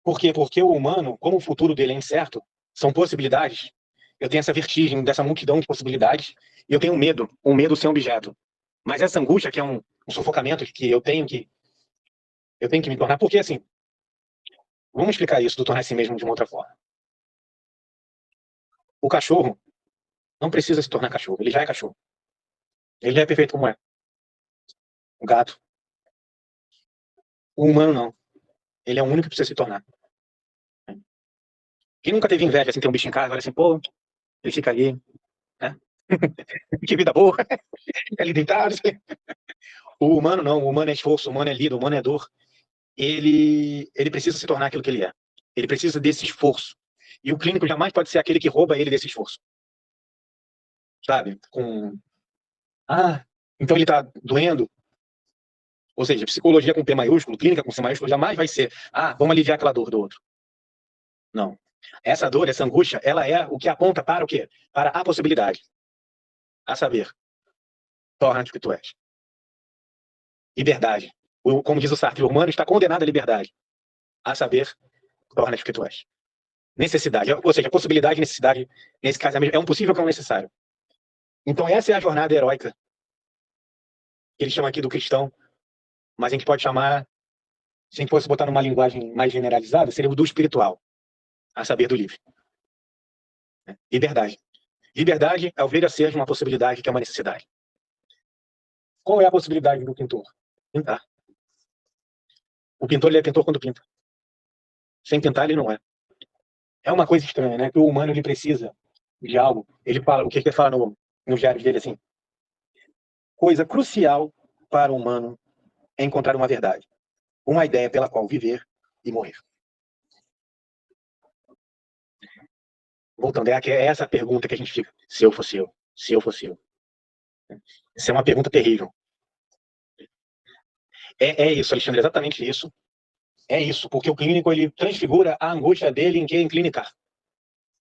Por quê? Porque o humano, como o futuro dele é incerto, são possibilidades. Eu tenho essa vertigem dessa multidão de possibilidades e eu tenho um medo sem objeto. Mas essa angústia, que é um sufocamento que eu tenho que me tornar. Porque, assim, vamos explicar isso do tornar si mesmo de uma outra forma. O cachorro não precisa se tornar cachorro, ele já é cachorro. Ele já é perfeito como é. O gato. O humano não. Ele é o único que precisa se tornar. Quem nunca teve inveja, assim, ter um bicho em casa, olha assim, pô, ele fica ali, né? Que vida boa, ali deitado. O humano não, o humano é esforço, o humano é lida, o humano é dor. Ele precisa se tornar aquilo que ele é. Ele precisa desse esforço. E o clínico jamais pode ser aquele que rouba ele desse esforço. Sabe? Então ele tá doendo. Ou seja, psicologia com P maiúsculo, clínica com C maiúsculo, jamais vai ser, vamos aliviar aquela dor do outro. Não. Essa dor, essa angústia, ela é o que aponta para o quê? Para a possibilidade. A saber, torna-te o que tu és. Liberdade. Como diz o Sartre, o humano está condenado à liberdade. A saber, torna-te o que tu és. Necessidade. Ou seja, possibilidade e necessidade, nesse caso, é um possível que é um necessário. Então essa é a jornada heróica. Ele chama aqui do cristão, mas a gente pode chamar, se a gente fosse botar numa linguagem mais generalizada, seria o do espiritual. A saber, do livre. Liberdade. Liberdade é o vir a ser uma possibilidade que é uma necessidade. Qual é a possibilidade do pintor? Pintar. O pintor, ele é pintor quando pinta. Sem pintar, ele não é. É uma coisa estranha, né? Que o humano, ele precisa de algo. Ele fala, o que ele fala no diário dele, assim? coisa crucial para o humano é encontrar uma verdade, uma ideia pela qual viver e morrer. Voltando, é essa pergunta que a gente fica, se eu fosse eu, se eu fosse eu. Essa é uma pergunta terrível. É isso, Alexandre, exatamente isso. É isso, porque o clínico ele transfigura a angústia dele em que? Em clinicar.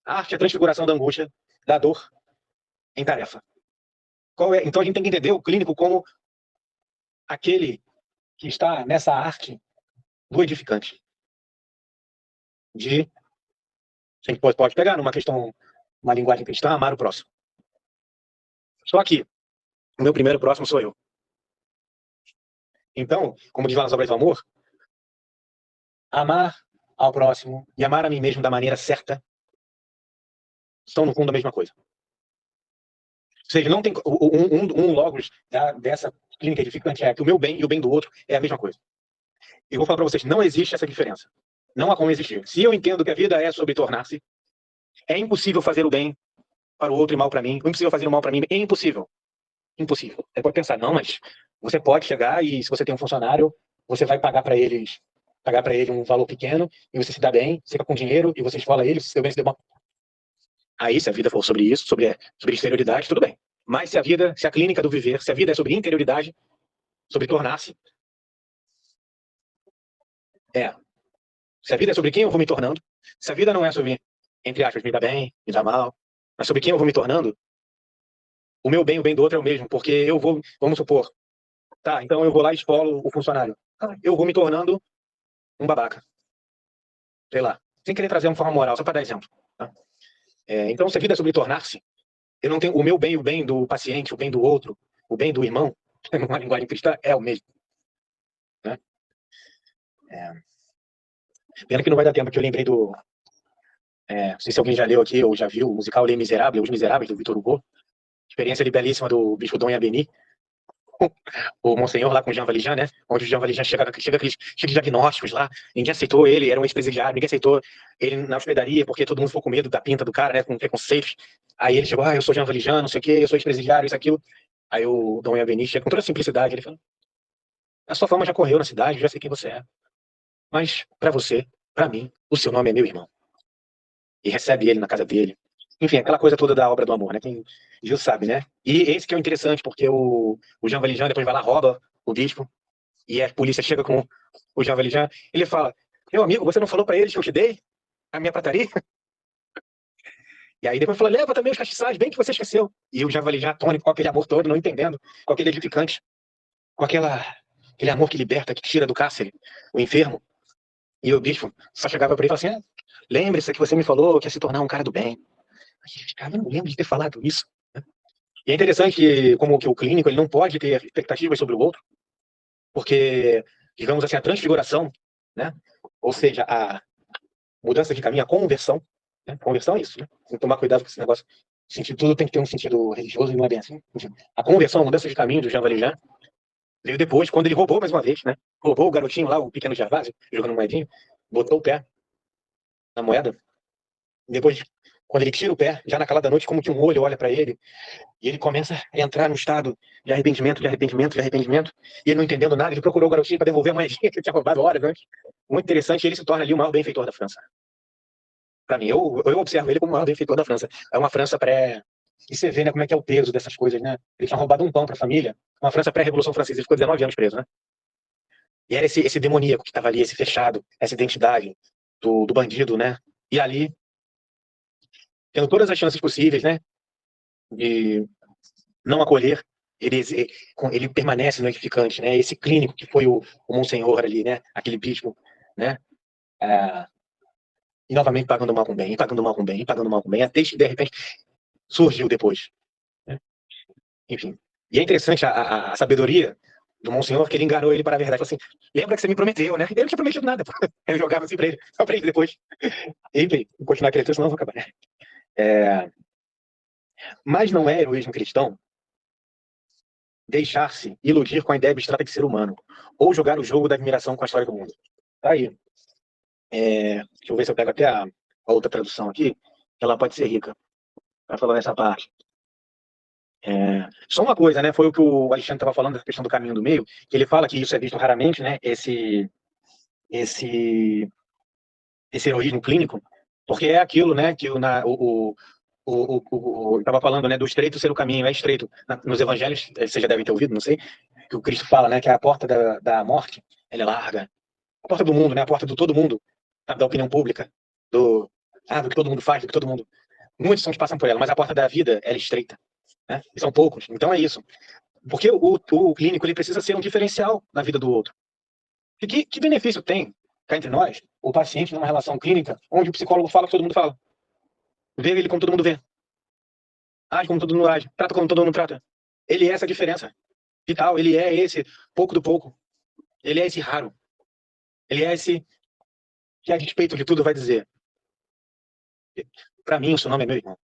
A arte é a transfiguração da angústia, da dor, em tarefa. Então a gente tem que entender o clínico como aquele que está nessa arte do edificante. A gente pode pegar numa questão, uma linguagem cristã, amar o próximo. Só que o meu primeiro próximo sou eu. Então, como diz lá nas obras do amor, amar ao próximo e amar a mim mesmo da maneira certa são, no fundo, a mesma coisa. Ou seja, não tem um logos dessa clínica edificante é que o meu bem e o bem do outro é a mesma coisa. Eu vou falar para vocês, não existe essa diferença. Não há como existir. Se eu entendo que a vida é sobre tornar-se, é impossível fazer o bem para o outro e mal para mim. É impossível fazer o mal para mim. É impossível. Impossível. Você pode pensar, não, mas você pode chegar e se você tem um funcionário, você vai pagar para ele um valor pequeno e você se dá bem, você fica com dinheiro e você esfola ele, se deu bem, se deu mal. Aí, se a vida for sobre isso, sobre exterioridade, tudo bem. Mas se a clínica do viver, se a vida é sobre interioridade, sobre tornar-se, se a vida é sobre quem eu vou me tornando, se a vida não é sobre, entre aspas, me dar bem, me dar mal, mas sobre quem eu vou me tornando, o meu bem e o bem do outro é o mesmo, porque eu vou, vamos supor, tá, então eu vou lá e esfolo o funcionário. Eu vou me tornando um babaca. Sei lá. Sem querer trazer uma forma moral, só para dar exemplo. Tá? Então, se a vida é sobre tornar-se, eu não tenho o meu bem e o bem do paciente, o bem do outro, o bem do irmão, numa linguagem cristã, é o mesmo. Né? Pena que não vai dar tempo, que eu lembrei do... não sei se alguém já leu aqui ou já viu o musical Les Misérables, Os Miseráveis, do Victor Hugo. Experiência ali belíssima do Bispo Dom Iabeni. O Monsenhor lá com o Jean Valjean, né? Onde o Jean Valjean chega aqueles diagnósticos lá. Ninguém aceitou ele, era um ex-presidiário, ninguém aceitou ele na hospedaria, porque todo mundo ficou com medo da pinta do cara, né? Com preconceitos. Aí ele chegou, eu sou Jean Valjean, não sei o quê, eu sou ex-presidiário, isso, aquilo. Aí o Dom Iabeni chega com toda a simplicidade, ele fala, a sua fama já correu na cidade, já sei quem você é. Mas, pra você, pra mim, o seu nome é meu irmão. E recebe ele na casa dele. Enfim, aquela coisa toda da obra do amor, né? Quem viu sabe, né? E esse que é o interessante, porque o Jean Valjean depois vai lá, rouba o bispo, e a polícia chega com o Jean Valjean, ele fala, meu amigo, você não falou pra eles que eu te dei a minha prataria? E aí depois fala, leva também os castiçais, bem que você esqueceu. E o Jean Valjean atônito, com aquele amor todo, não entendendo, com aquele edificante, com aquele amor que liberta, que tira do cárcere o enfermo. E o bispo só chegava pra ele e falava assim, lembre-se que você me falou que ia se tornar um cara do bem. Aí ele ficava, eu não lembro de ter falado isso. E é interessante que, como que o clínico ele não pode ter expectativas sobre o outro, porque, digamos assim, a transfiguração, né? Ou seja, a mudança de caminho, a conversão, né? Conversão é isso, né? Tem que tomar cuidado com esse negócio. Sentido, tudo tem que ter um sentido religioso e não é bem assim. Enfim, a conversão, a mudança de caminho do Jean Valjean veio depois, quando ele roubou mais uma vez, né? Roubou o garotinho lá, o pequeno Gervásio, jogando moedinha, botou o pé na moeda. Depois, quando ele tira o pé, já na calada da noite, como que um olho olha para ele, e ele começa a entrar num estado de arrependimento, e ele não entendendo nada, ele procurou o garotinho para devolver a moedinha que ele tinha roubado horas antes. Muito interessante, ele se torna ali o maior benfeitor da França. Para mim, eu observo ele como o maior benfeitor da França. É uma França pré... E você vê, né, como é que é o peso dessas coisas, né? Ele tinha roubado um pão para a família, uma França pré-revolução francesa, ele ficou 19 anos preso, né? E era esse demoníaco que estava ali, esse fechado, essa identidade do bandido, né? E ali, tendo todas as chances possíveis, né? De não acolher, ele permanece no edificante, né? Esse clínico que foi o Monsenhor ali, né? Aquele bispo, né? E novamente pagando mal com bem, pagando mal com bem, pagando mal com bem, até que de repente surgiu depois. Né? Enfim. E é interessante a sabedoria do Monsenhor, que ele enganou ele para a verdade. Falou assim, lembra que você me prometeu, né? Ele não tinha prometido nada. Ele jogava assim para ele, só para ele depois. Enfim, vou continuar acreditando, senão eu vou acabar. Mas não é heroísmo cristão deixar-se iludir com a ideia abstrata de ser humano, ou jogar o jogo da admiração com a história do mundo. Tá aí. Deixa eu ver se eu pego até a outra tradução aqui, que ela pode ser rica, para falar nessa parte. Só uma coisa, né? Foi o que o Alexandre estava falando da questão do caminho do meio, que ele fala que isso é visto raramente, né? Esse heroísmo clínico, porque é aquilo, né? Que estava falando, né? Do estreito ser o caminho, é estreito. Nos evangelhos, vocês já devem ter ouvido, não sei, que o Cristo fala, né? Que a porta da morte, ela é larga. A porta do mundo, né? A porta do todo mundo, da opinião pública, do que todo mundo faz, do que todo mundo. Muitos são os que passam por ela, mas a porta da vida, ela é estreita, né? E são poucos. Então é isso. Porque o clínico, ele precisa ser um diferencial na vida do outro. E que benefício tem, cá entre nós, o paciente numa relação clínica, onde o psicólogo fala o que todo mundo fala? Vê ele como todo mundo vê. Age como todo mundo age. Trata como todo mundo trata. Ele é essa diferença vital. Ele é esse pouco do pouco. Ele é esse raro. Ele é esse que, a despeito de tudo, vai dizer: para mim, o seu nome é meu irmão.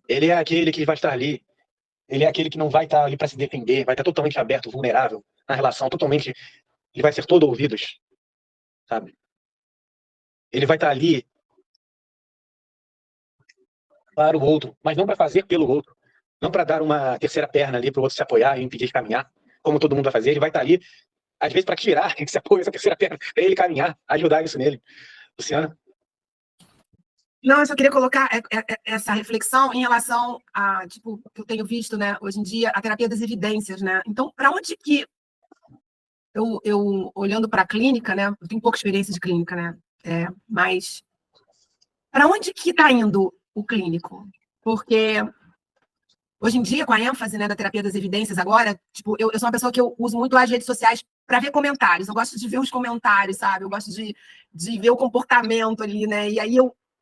Ele é aquele que vai estar ali. Ele é aquele que não vai estar ali para se defender, vai estar totalmente aberto, vulnerável na relação, totalmente. Ele vai ser todo ouvidos, sabe? Ele vai estar ali para o outro, mas não para fazer pelo outro. Não para dar uma terceira perna ali para o outro se apoiar e impedir de caminhar, como todo mundo vai fazer. Ele vai estar ali, às vezes, para tirar esse apoio, essa terceira perna, para ele caminhar, ajudar isso nele. Luciana? Não, eu só queria colocar essa reflexão em relação a, tipo, que eu tenho visto, né, hoje em dia, a terapia das evidências, né? Então, para onde que eu olhando para a clínica, né? Eu tenho pouca experiência de clínica, né? Mas para onde que está indo o clínico? Porque hoje em dia, com a ênfase, né, da terapia das evidências agora, tipo, eu sou uma pessoa que eu uso muito as redes sociais para ver comentários. Eu gosto de ver os comentários, sabe? Eu gosto de ver o comportamento ali, né? E aí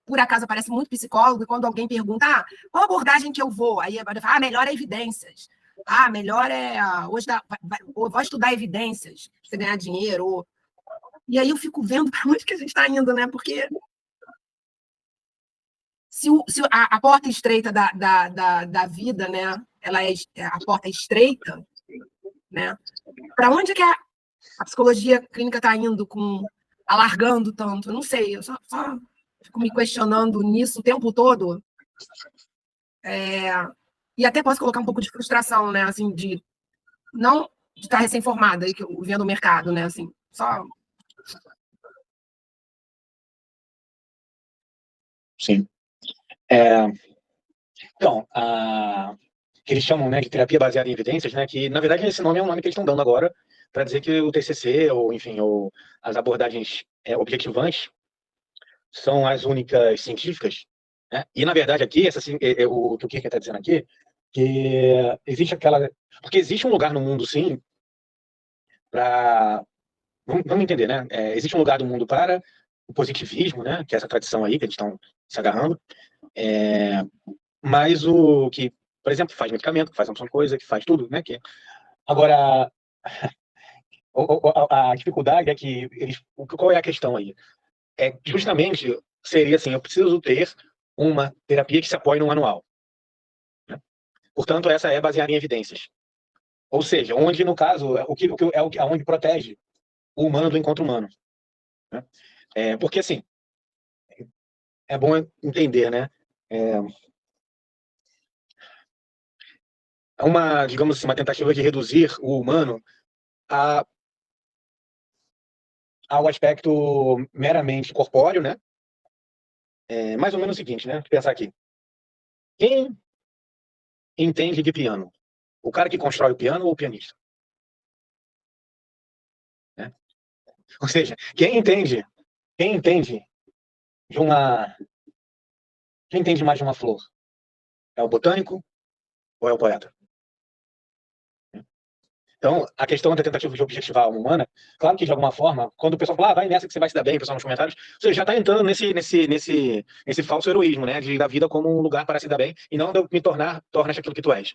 por acaso, aparece muito psicólogo, e quando alguém pergunta, qual abordagem que eu vou? Aí eu falo, melhor é evidências. Melhor é, hoje vou estudar evidências, pra você ganhar dinheiro. E aí eu fico vendo para onde que a gente está indo, né? Porque se a porta estreita da vida, né? A porta é estreita, né? Para onde que a psicologia clínica está indo, alargando tanto? Eu não sei, eu só fico me questionando nisso o tempo todo. E até posso colocar um pouco de frustração, né? Assim, de estar recém-formada e que eu vendo o mercado, né? Assim, só. Sim. Então, que eles chamam, né, de terapia baseada em evidências, né? Que na verdade esse nome é um nome que eles estão dando agora para dizer que o TCC ou, enfim, ou as abordagens objetivantes são as únicas científicas, né? E na verdade aqui o que o Kierkegaard está dizendo aqui, que existe porque existe um lugar no mundo, sim, para vamos entender, né? Existe um lugar do mundo para o positivismo, né? Que é essa tradição aí que eles estão se agarrando, mas o que, por exemplo, faz medicamento, que faz uma opção de coisa, que faz tudo, né? Agora a dificuldade é que qual é a questão aí? Justamente seria assim, eu preciso ter uma terapia que se apoie no manual, né? Portanto, essa é baseada em evidências. Ou seja, onde, no caso, onde protege o humano do encontro humano, né? Porque, assim, é bom entender, né? Uma, digamos assim, uma tentativa de reduzir o humano ao aspecto meramente corpóreo, né? Mais ou menos o seguinte, né? Vou pensar aqui. Quem entende de piano? O cara que constrói o piano ou o pianista? Né? Ou seja, quem entende de uma... Quem entende mais de uma flor? É o botânico ou é o poeta? Então, a questão da tentativa de objetivar a alma humana, claro que de alguma forma, quando o pessoal fala, vai nessa que você vai se dar bem, o pessoal nos comentários, você já está entrando nesse falso heroísmo, né? Da vida como um lugar para se dar bem, e não de eu me torna-te aquilo que tu és.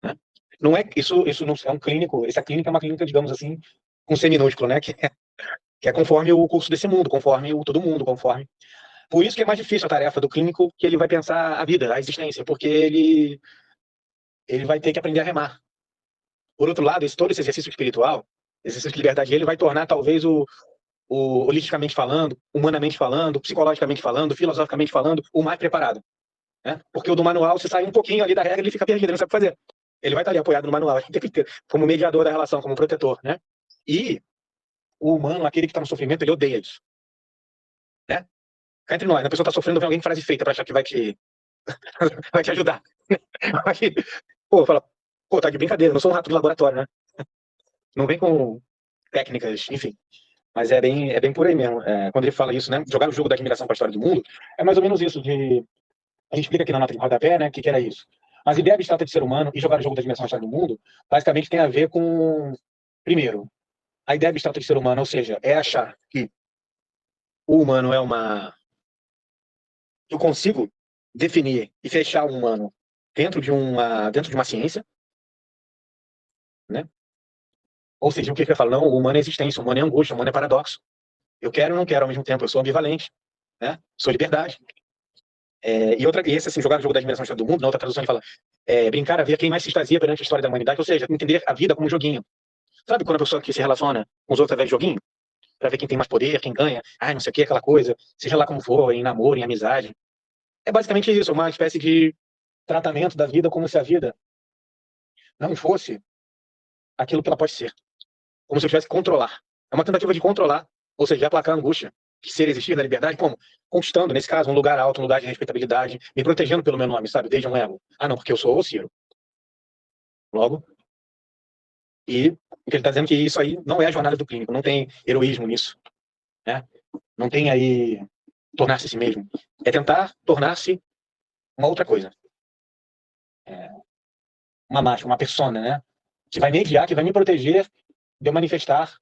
Né? Não é, isso não é um clínico, essa clínica é uma clínica, digamos assim, com C minúsculo, né? Que é conforme o curso desse mundo, conforme o todo mundo, conforme. Por isso que é mais difícil a tarefa do clínico, que ele vai pensar a vida, a existência, porque ele vai ter que aprender a remar. Por outro lado, todo esse exercício espiritual, exercício de liberdade, ele vai tornar talvez holisticamente falando, humanamente falando, psicologicamente falando, filosoficamente falando, o mais preparado. né? Porque o do manual, se sair um pouquinho ali da regra, ele fica perdido, ele não sabe o que fazer. Ele vai estar ali apoiado no manual, a gente tem que ter como mediador da relação, como protetor, né? E o humano, aquele que está no sofrimento, ele odeia isso, né? Cá entre nós, a pessoa está sofrendo, vem alguém com frase feita para achar que vai te, vai te ajudar. Aí, pô, fala, pô, tá de brincadeira, não sou um rato do laboratório, né? Não vem com técnicas, enfim. Mas é bem por aí mesmo. Quando ele fala isso, né? Jogar o jogo da admiração para a história do mundo, é mais ou menos isso. A gente explica aqui na nota de rodapé, né? O que era isso. Mas a ideia abstrata de ser humano e jogar o jogo da admiração para a história do mundo, basicamente tem a ver com, primeiro, a ideia abstrata de ser humano, ou seja, é achar que o humano é uma. Eu consigo definir e fechar o humano dentro de uma ciência, né? Ou seja, o que eu falo? Não, o humano é existência, o humano é angústia, o humano é paradoxo. Eu quero e não quero ao mesmo tempo, eu sou ambivalente, né? Sou liberdade. E esse, assim, jogar o jogo da admiração do mundo, na outra tradução ele fala, brincar a ver quem mais se extasia perante a história da humanidade, ou seja, entender a vida como um joguinho. Sabe quando a pessoa que se relaciona com os outros através de joguinho? Pra ver quem tem mais poder, quem ganha, não sei o que, aquela coisa, seja lá como for, em namoro, em amizade. É basicamente isso, uma espécie de tratamento da vida como se a vida não fosse aquilo que ela pode ser. Como se eu tivesse que controlar. É uma tentativa de controlar, ou seja, de aplacar a angústia que ser existir da liberdade, como? Conquistando, nesse caso, um lugar alto, um lugar de respeitabilidade, me protegendo pelo meu nome, sabe? Desde um ego. Não, porque eu sou o Ciro. Logo. E o que ele está dizendo é que isso aí não é a jornada do clínico, não tem heroísmo nisso, né? Não tem aí tornar-se si mesmo. É tentar tornar-se uma outra coisa. Uma máscara, uma persona, né? Que vai mediar, que vai me proteger de eu manifestar,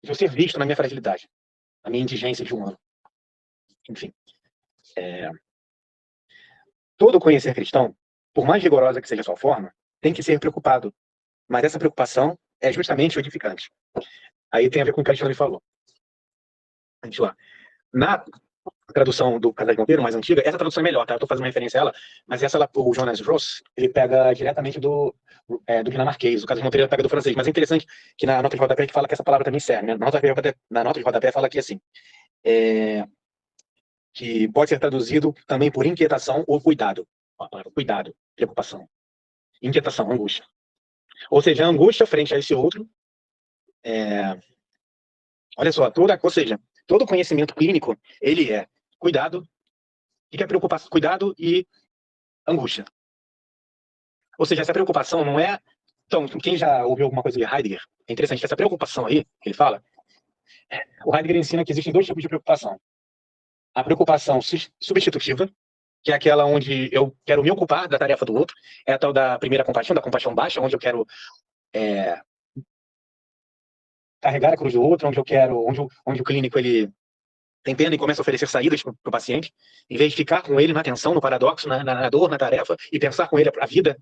de eu ser visto na minha fragilidade, na minha indigência de humano. Enfim. Todo conhecer cristão, por mais rigorosa que seja a sua forma, tem que ser preocupado. Mas essa preocupação é justamente o edificante. Aí tem a ver com o que a Alexandre falou. A gente lá. Na tradução do Casais Monteiro, mais antiga, essa tradução é melhor, tá? Eu tô fazendo uma referência a ela, mas essa, o Jonas Ross, ele pega diretamente do dinamarquês, o Casais Monteiro pega do francês. Mas é interessante que na nota de rodapé que fala que essa palavra também serve, né? Na nota de rodapé fala aqui assim, que pode ser traduzido também por inquietação ou cuidado. Cuidado, preocupação. Inquietação, angústia. Ou seja, a angústia frente a esse outro. Olha só, ou seja, todo conhecimento clínico, ele é cuidado, e que é preocupação, cuidado e angústia. Ou seja, essa preocupação não é... Então, quem já ouviu alguma coisa de Heidegger, é interessante que essa preocupação aí, que ele fala, o Heidegger ensina que existem dois tipos de preocupação. A preocupação substitutiva, que é aquela onde eu quero me ocupar da tarefa do outro, é a tal da primeira compaixão, da compaixão baixa, onde eu quero carregar a cruz do outro, onde o clínico ele tem pena e começa a oferecer saídas para o paciente, em vez de ficar com ele na tensão, no paradoxo, na dor, na tarefa, e pensar com ele a vida,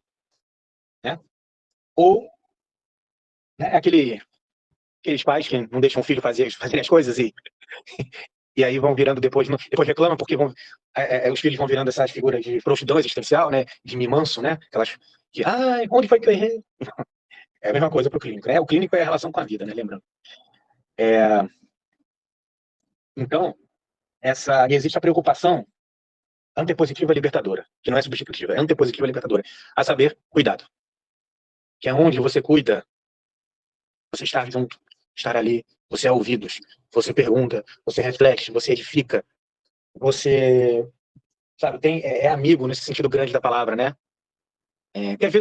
né? Ou, né, aqueles pais que não deixam o filho fazer as coisas e aí vão virando depois reclamam porque os filhos vão virando essas figuras de prontidão existencial, né? De mimanço, né? Aquelas que, onde foi que eu errei? É a mesma coisa para o clínico, né? O clínico é a relação com a vida, né? Lembrando. Então, existe a preocupação antepositiva libertadora, que não é substitutiva, é antepositiva libertadora. A saber, cuidado. Que é onde você cuida, você está junto, estar ali, você é ouvidos, você pergunta, você reflete, você edifica, você, sabe, é amigo nesse sentido grande da palavra, né?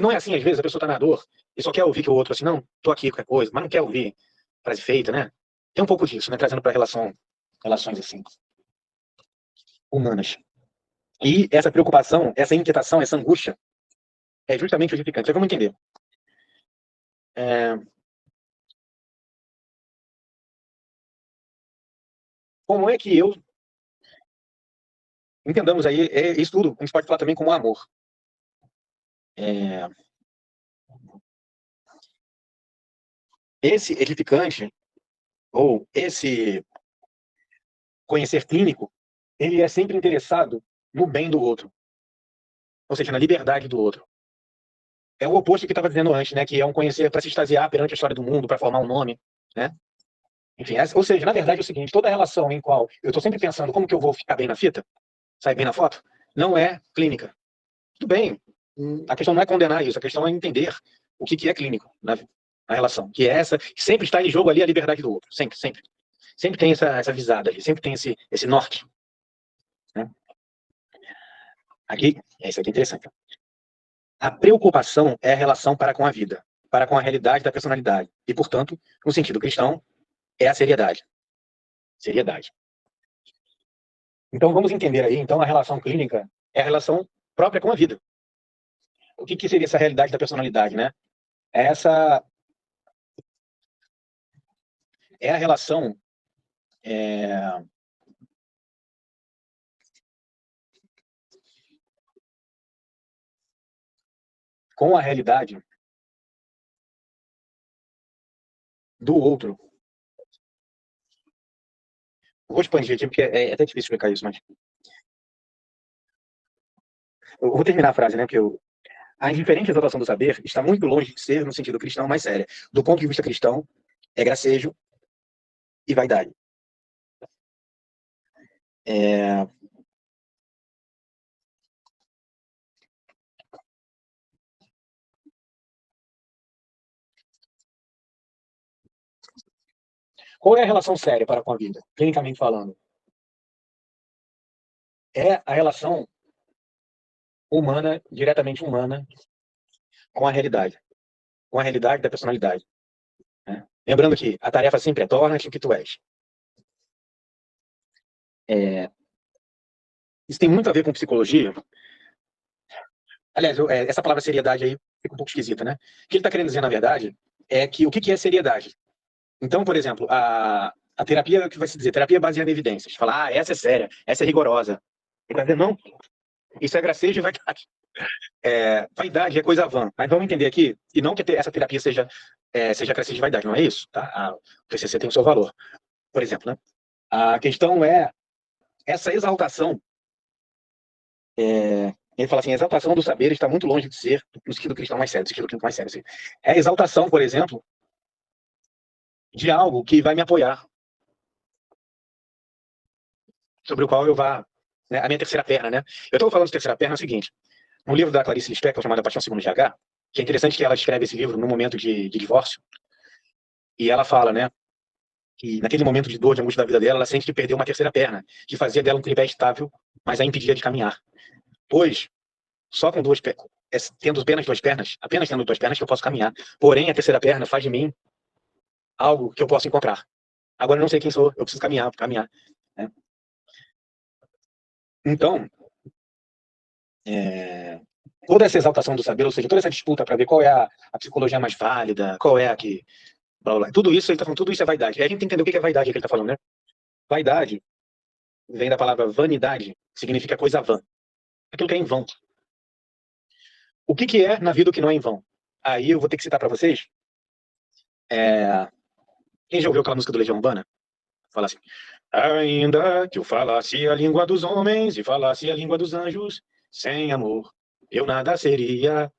Não é assim, às vezes a pessoa está na dor e só quer ouvir que o outro, assim, não, tô aqui, qualquer coisa, mas não quer ouvir frase feita, né? Tem um pouco disso, né? Trazendo para relações assim, humanas. E essa preocupação, essa inquietação, essa angústia é justamente o edificante. Então, vamos entender. Como é que entendamos aí, isso tudo, a gente pode falar também como amor. Esse edificante, ou esse conhecer clínico, ele é sempre interessado no bem do outro. Ou seja, na liberdade do outro. É o oposto que estava dizendo antes, né? Que é um conhecer para se extasiar perante a história do mundo, para formar um nome, né? Enfim, ou seja, na verdade é o seguinte, toda relação em qual eu estou sempre pensando como que eu vou ficar bem na fita, sair bem na foto, não é clínica. Tudo bem, a questão não é condenar isso, a questão é entender o que é clínico na relação, que é essa, que sempre está em jogo ali a liberdade do outro, sempre, sempre. Sempre tem essa visada ali, sempre tem esse norte. Né? Aqui, isso aqui é interessante. A preocupação é a relação para com a vida, para com a realidade da personalidade. E, portanto, no sentido cristão, é a seriedade. Seriedade. Então, vamos entender aí, então, a relação clínica é a relação própria com a vida. O que seria essa realidade da personalidade, né? Essa é a relação com a realidade do outro. Vou expandir aqui, porque é até difícil explicar isso, mas... Eu vou terminar a frase, né? Porque a indiferente exaltação do saber está muito longe de ser, no sentido cristão, mais séria. Do ponto de vista cristão, é gracejo e vaidade. Qual é a relação séria para com a vida, clinicamente falando? É a relação humana, diretamente humana, com a realidade da personalidade. Né? Lembrando que a tarefa sempre é torna-te o que tu és. Isso tem muito a ver com psicologia. Aliás, essa palavra seriedade aí fica um pouco esquisita, né? O que ele está querendo dizer, na verdade, é que o que é seriedade? Então, por exemplo, a terapia, que vai se dizer, terapia baseada em evidências. Falar, essa é séria, essa é rigorosa. Ele vai dizer, não, isso é gracejo e vaidade. Vaidade é coisa vã. Mas vamos entender aqui, e não que essa terapia seja gracejo e vaidade, não é isso? Tá? O TCC tem o seu valor. Por exemplo, né? A questão é essa exaltação. Ele fala assim, a exaltação do saber está muito longe de ser no sentido cristão mais sério, Assim. É a exaltação, por exemplo, de algo que vai me apoiar, sobre o qual eu vá, né, a minha terceira perna, né? Eu estou falando de terceira perna é o seguinte, no livro da Clarice Lispector, chamado A Paixão Segundo GH, que é interessante que ela escreve esse livro no momento de divórcio, e ela fala, né, que naquele momento de dor, de angústia da vida dela, ela sente que perdeu uma terceira perna, que fazia dela um tripé estável, mas a impedia de caminhar. Pois, só com tendo apenas duas pernas, que eu posso caminhar. Porém, a terceira perna faz de mim algo que eu posso encontrar. Agora eu não sei quem sou, eu preciso caminhar. Né? Então, toda essa exaltação do saber, ou seja, toda essa disputa para ver qual é a psicologia mais válida, qual é a que... Blá, blá, tudo isso, ele tá falando, tudo isso é vaidade. E a gente tem que entender o que é vaidade que ele está falando, né? Vaidade vem da palavra vanidade, que significa coisa vã. Aquilo que é em vão. O que é na vida o que não é em vão? Aí eu vou ter que citar para vocês. Quem já ouviu aquela música do Legião Urbana? Fala assim: ainda que eu falasse a língua dos homens e falasse a língua dos anjos, sem amor eu nada seria.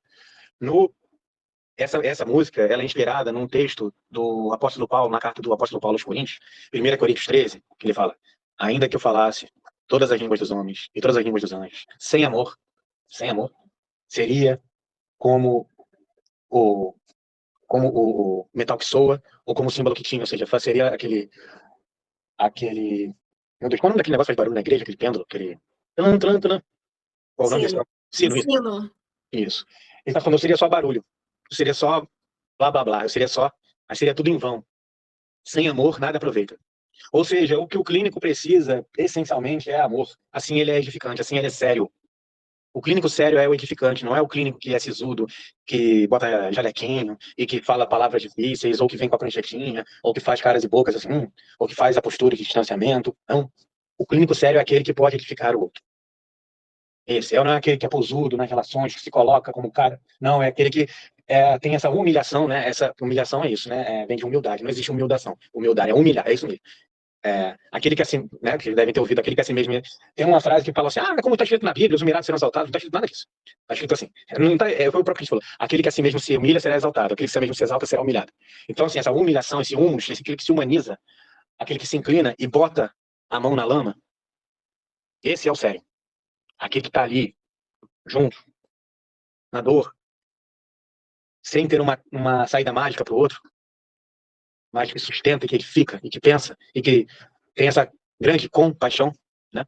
Essa música, ela é inspirada num texto do apóstolo Paulo, na carta do apóstolo Paulo aos Coríntios, 1 Coríntios 13, que ele fala: ainda que eu falasse todas as línguas dos homens e todas as línguas dos anjos, sem amor, seria como o metal que soa, ou como o símbolo que tinha, ou seja, seria aquele... Meu Deus, qual é o nome daquele negócio que faz barulho na igreja, aquele pêndulo, aquele... Qual o nome desse? Sino. Isso. Ele está falando, eu seria só barulho, eu seria só blá blá blá, mas seria tudo em vão. Sem amor, nada aproveita. Ou seja, o que o clínico precisa, essencialmente, é amor. Assim ele é edificante, assim ele é sério. O clínico sério é o edificante, não é o clínico que é sisudo, que bota jalequinho e que fala palavras difíceis, ou que vem com a pranchetinha, ou que faz caras e bocas assim, ou que faz a postura de distanciamento. Não. O clínico sério é aquele que pode edificar o outro. Esse não é aquele que é posudo nas relações, que se coloca como cara. Não, é aquele que tem essa humilhação, né? Essa humilhação é isso, né? Vem de humildade. Não existe humilhação. Humildade é humilhar, é isso mesmo. Aquele que assim, né, que devem ter ouvido, aquele que assim mesmo. Tem uma frase que fala assim: como está escrito na Bíblia, os humilhados serão exaltados. Não está escrito nada disso. Está escrito assim. Não tá, foi o próprio Cristo falou: aquele que assim mesmo se humilha será exaltado, aquele que assim mesmo se exalta será humilhado. Então, assim, essa humilhação, esse humus, aquele que se humaniza, aquele que se inclina e bota a mão na lama, esse é o sério. aquele que está ali, junto, na dor, sem ter uma saída mágica para o outro, mas que sustenta, e que edifica, e que pensa, e que tem essa grande compaixão, né?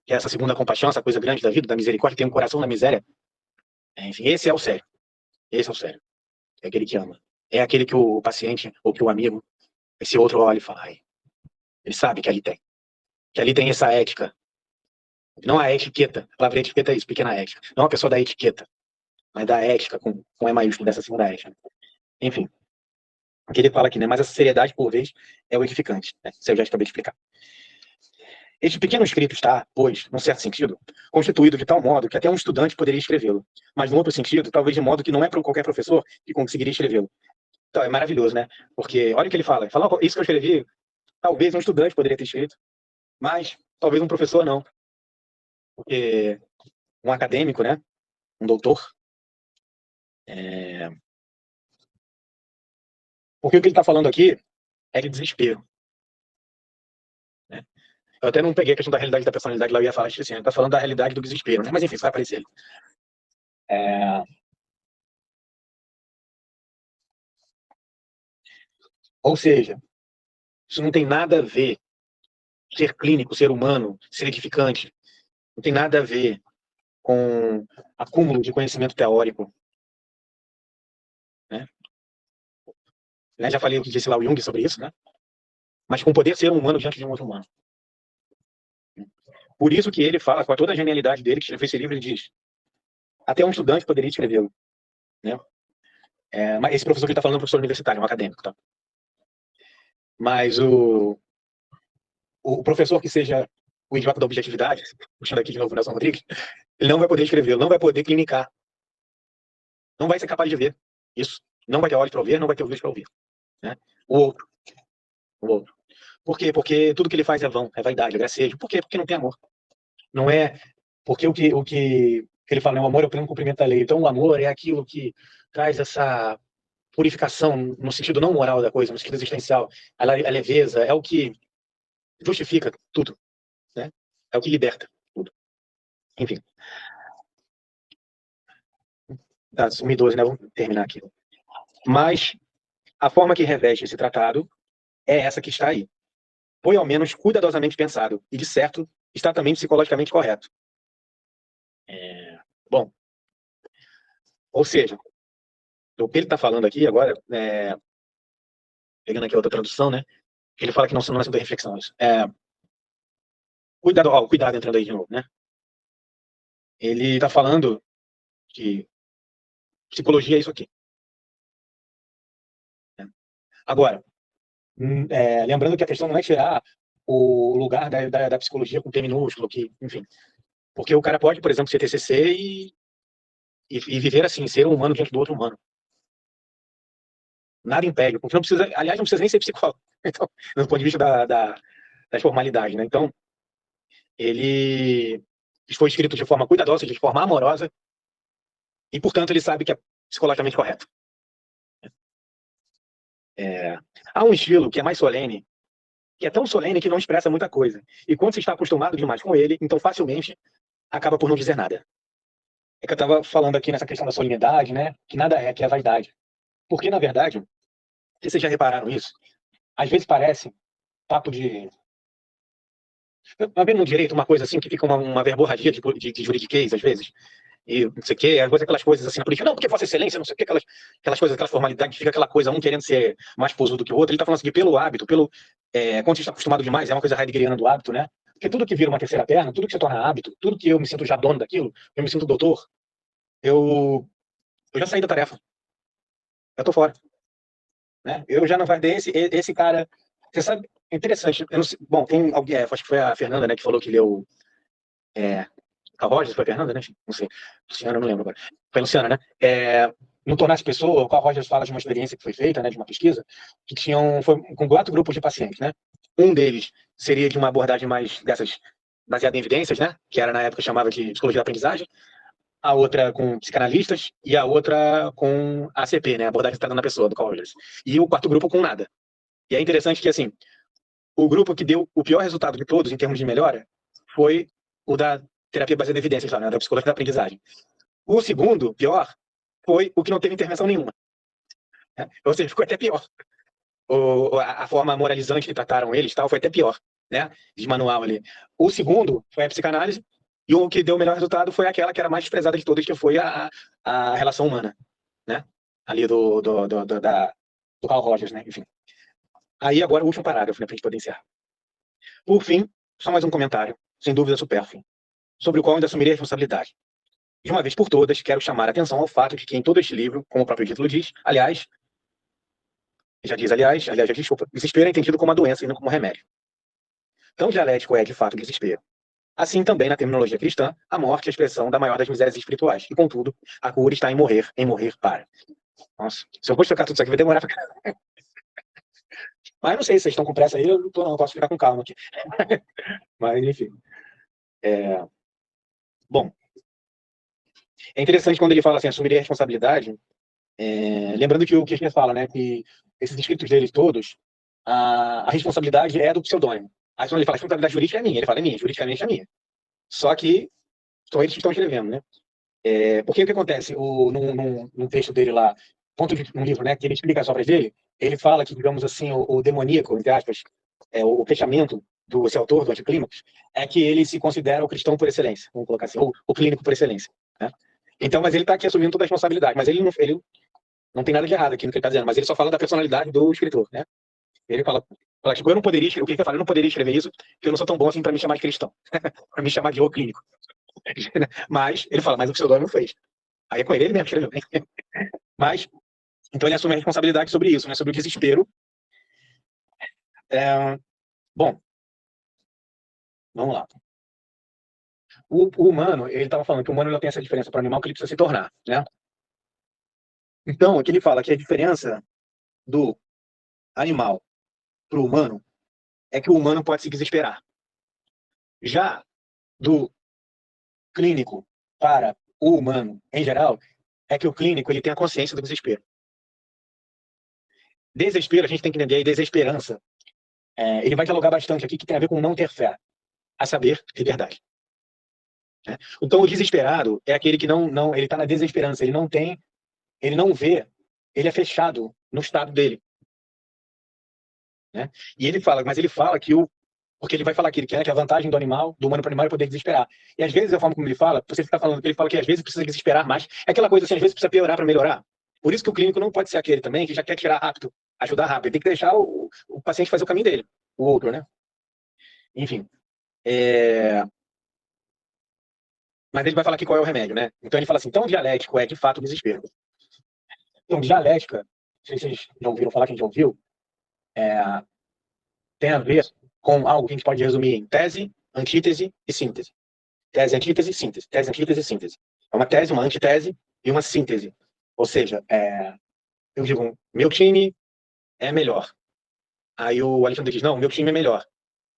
Que é essa segunda compaixão, essa coisa grande da vida, da misericórdia, tem um coração na miséria. Enfim, esse é o sério. Esse é o sério. É aquele que ama. É aquele que o paciente, ou que o amigo, esse outro olha e fala, ai, ele sabe que ali tem. Que ali tem essa ética. Não a etiqueta. A palavra etiqueta é isso, pequena ética. Não a pessoa da etiqueta, mas da ética, com E maiúsculo, dessa segunda ética. Enfim. O que ele fala aqui, né? Mas essa seriedade, por vez, é o edificante. Né? Isso eu já acabei de explicar. Este pequeno escrito está, pois, num certo sentido, constituído de tal modo que até um estudante poderia escrevê-lo. Mas, num outro sentido, talvez de modo que não é para qualquer professor que conseguiria escrevê-lo. Então, é maravilhoso, né? Porque, olha o que ele fala. Fala, isso que eu escrevi, talvez um estudante poderia ter escrito, mas talvez um professor não. Porque um acadêmico, né? Um doutor. Porque o que ele está falando aqui é de desespero. Né? Eu até não peguei a questão da realidade da personalidade, lá eu ia falar assim, ele está falando da realidade do desespero, né? Mas enfim, isso vai aparecer ali. Ou seja, isso não tem nada a ver, ser clínico, ser humano, ser edificante, não tem nada a ver com acúmulo de conhecimento teórico. Né? Já falei o que disse lá o Jung sobre isso, né? Mas com poder ser um humano diante de um outro humano. Por isso que ele fala, com toda a genialidade dele, que escreveu esse livro, ele diz, até um estudante poderia escrevê-lo. Né? Mas esse professor que ele está falando é um professor universitário, um acadêmico. Tá? Mas o professor que seja o idiota da objetividade, puxando aqui de novo o Nelson Rodrigues, ele não vai poder escrevê-lo, não vai poder clinicar. Não vai ser capaz de ver isso. Não vai ter olhos para ver, não vai ter ouvidos para ouvir. Né? O outro. Por quê? Porque tudo que ele faz é vão, é vaidade, é gracejo. Por quê? Porque não tem amor. Não é porque o que ele fala, né? O amor é o pleno cumprimento da lei. Então o amor é aquilo que traz essa purificação no sentido não moral da coisa, no sentido existencial. A leveza é o que justifica tudo. Né? É o que liberta tudo. Enfim. Tá, 2012, né? Vamos terminar aqui. Mas a forma que reveste esse tratado é essa que está aí. Foi ao menos cuidadosamente pensado e, de certo, está também psicologicamente correto. Bom, ou seja, o que ele está falando aqui agora, pegando aqui outra tradução, né? Ele fala que não é sobre reflexão isso. Cuidado entrando aí de novo, né? Ele está falando que psicologia é isso aqui. Agora, lembrando que a questão não é tirar o lugar da psicologia com P minúsculo, que, enfim. Porque o cara pode, por exemplo, ser TCC e viver assim, ser um humano diante do outro humano. Nada impede, porque não precisa, aliás, não precisa nem ser psicólogo. Então, do ponto de vista das formalidades, né? Então, ele foi escrito de forma cuidadosa, de forma amorosa, e, portanto, ele sabe que é psicologicamente correto. Há um estilo que é mais solene, que é tão solene que não expressa muita coisa. E quando você está acostumado demais com ele, então facilmente acaba por não dizer nada. É que eu estava falando aqui nessa questão da solenidade, né? Que nada é, que é a vaidade. Porque, na verdade, vocês já repararam isso? Às vezes parece papo de... Tá vendo no direito uma coisa assim, que fica uma verborragia de juridiquês, às vezes? E não sei o quê, às vezes aquelas coisas assim, na política, não, porque Vossa Excelência, não sei o quê, aquelas coisas, aquelas formalidades, fica aquela coisa, um querendo ser mais posudo do que o outro. Ele está falando assim, que pelo hábito, quando a gente está acostumado demais, é uma coisa heideggeriana do hábito, né? Porque tudo que vira uma terceira perna, tudo que se torna hábito, tudo que eu me sinto já dono daquilo, eu me sinto doutor, eu já saí da tarefa. Eu tô fora. Né? Eu já não vai ter esse cara. Você sabe, é interessante. Eu não sei, bom, tem alguém, acho que foi a Fernanda, né, que falou que leu. Carl Rogers, foi a Fernanda, né? Não sei. Luciana, eu não lembro agora. Foi a Luciana, né? No Tornar-se Pessoa, o Carl Rogers fala de uma experiência que foi feita, né, de uma pesquisa, que foi com 4 grupos de pacientes, né? Um deles seria de uma abordagem mais dessas, baseada em evidências, né? Que era na época chamava de psicologia da aprendizagem. A outra com psicanalistas e a outra com ACP, né? Abordagem centrada na pessoa, do Carl Rogers. E o 4º grupo com nada. E é interessante que, assim, o grupo que deu o pior resultado de todos, em termos de melhora, foi o da terapia baseada em evidências lá, né, da psicologia da aprendizagem. O segundo, pior, foi o que não teve intervenção nenhuma. Né? Ou seja, ficou até pior. A forma moralizante que trataram eles tal, foi até pior, né? De manual ali. O segundo foi a psicanálise, e o que deu o melhor resultado foi aquela que era mais desprezada de todas, que foi a relação humana, né? Ali do Carl Rogers, né? Enfim. Aí agora o último parágrafo, né, pra gente poder encerrar. Por fim, só mais um comentário, sem dúvida supérfluo, sobre o qual ainda assumirei a responsabilidade. De uma vez por todas, quero chamar a atenção ao fato de que em todo este livro, como o próprio título diz, aliás, desculpa, desespero é entendido como uma doença e não como um remédio. Tão dialético é, de fato, o desespero. Assim também, na terminologia cristã, a morte é a expressão da maior das misérias espirituais. E, contudo, a cura está em morrer para. Nossa, se eu vou explicar tudo isso aqui, vai demorar pra caramba. Mas não sei se vocês estão com pressa aí, eu não posso ficar com calma aqui. Mas, enfim. Bom, é interessante quando ele fala assim, assumirei a responsabilidade, lembrando que o Kirchner fala, né, que esses escritos deles todos, a responsabilidade é do pseudônimo. Aí quando ele fala a responsabilidade jurídica é minha, ele fala é minha, juridicamente é minha. Só que são eles que estão escrevendo, né? Porque o que acontece? Num texto dele lá, num livro, né, que ele explica as obras dele, ele fala que, digamos assim, o demoníaco, entre aspas, o fechamento desse autor, do Anticlímax, é que ele se considera o cristão por excelência, vamos colocar assim, ou o clínico por excelência. Né? Então, mas ele está aqui assumindo toda a responsabilidade, mas ele não tem nada de errado aqui no que ele está dizendo, mas ele só fala da personalidade do escritor, né? Ele fala tipo, eu não poderia, o que ele fala, eu não poderia escrever isso, porque eu não sou tão bom assim para me chamar de cristão, para me chamar de o clínico. Mas ele fala, mas o pseudônimo fez. Aí é com ele mesmo escreveu. Mas, então ele assume a responsabilidade sobre isso, né? Sobre o desespero. Bom, vamos lá. O humano, ele estava falando que o humano não tem essa diferença para o animal que ele precisa se tornar, né? Então, aqui ele fala que a diferença do animal para o humano é que o humano pode se desesperar. Já do clínico para o humano, em geral, é que o clínico ele tem a consciência do desespero. Desespero, a gente tem que entender, e desesperança, ele vai dialogar bastante aqui, que tem a ver com não ter fé, a saber, liberdade. Né? Então, o desesperado é aquele que ele está na desesperança, ele não vê, ele é fechado no estado dele. Né? E ele fala que porque ele vai falar que ele quer que a vantagem do humano para o animal é poder desesperar. E às vezes a forma como ele fala, você está falando que ele fala que às vezes precisa desesperar mais, é aquela coisa assim, às vezes precisa piorar para melhorar. Por isso que o clínico não pode ser aquele também que já quer tirar rápido, ajudar rápido. Ele tem que deixar o paciente fazer o caminho dele, o outro, né? Enfim. Mas ele vai falar aqui qual é o remédio, né? Então ele fala assim, tão dialético é de fato o desespero. Então, dialética, não sei se vocês já ouviram falar, quem já ouviu, tem a ver com algo que a gente pode resumir em tese, antítese e síntese. Tese, antítese, síntese. Tese, antítese e síntese. É uma tese, uma antitese e uma síntese. Ou seja, eu digo, meu time é melhor. Aí o Alexandre diz, não, meu time é melhor.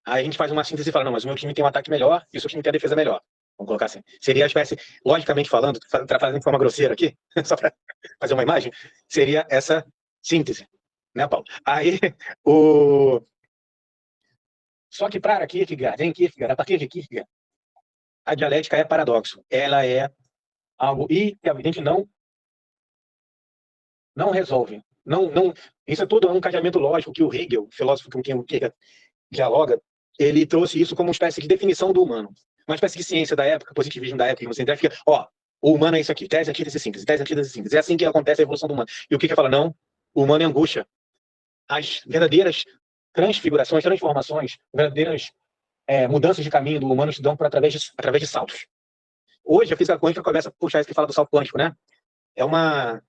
Aí a gente faz uma síntese e fala, não, mas o meu time tem um ataque melhor e o seu time tem a defesa melhor. Vamos colocar assim. Seria a espécie, logicamente falando, fazendo de forma grosseira aqui, só para fazer uma imagem, seria essa síntese. Né, Paulo? Aí, Só que para Kierkegaard, a partir de Kierkegaard, a dialética é paradoxo. Ela é algo que a gente não resolve. Isso é tudo um casamento lógico que o Hegel, filósofo com quem o Kierkegaard dialoga, ele trouxe isso como uma espécie de definição do humano. Uma espécie de ciência da época, positivismo da época, que você fica, o humano é isso aqui, tese, antítese, síntese, tese, antítese, síntese. É assim que acontece a evolução do humano. E o Kierkegaard fala, não, o humano é angústia. As verdadeiras transfigurações, transformações, verdadeiras mudanças de caminho do humano se dão através de saltos. Hoje, a física quântica começa a puxar isso que fala do salto quântico, né? É uma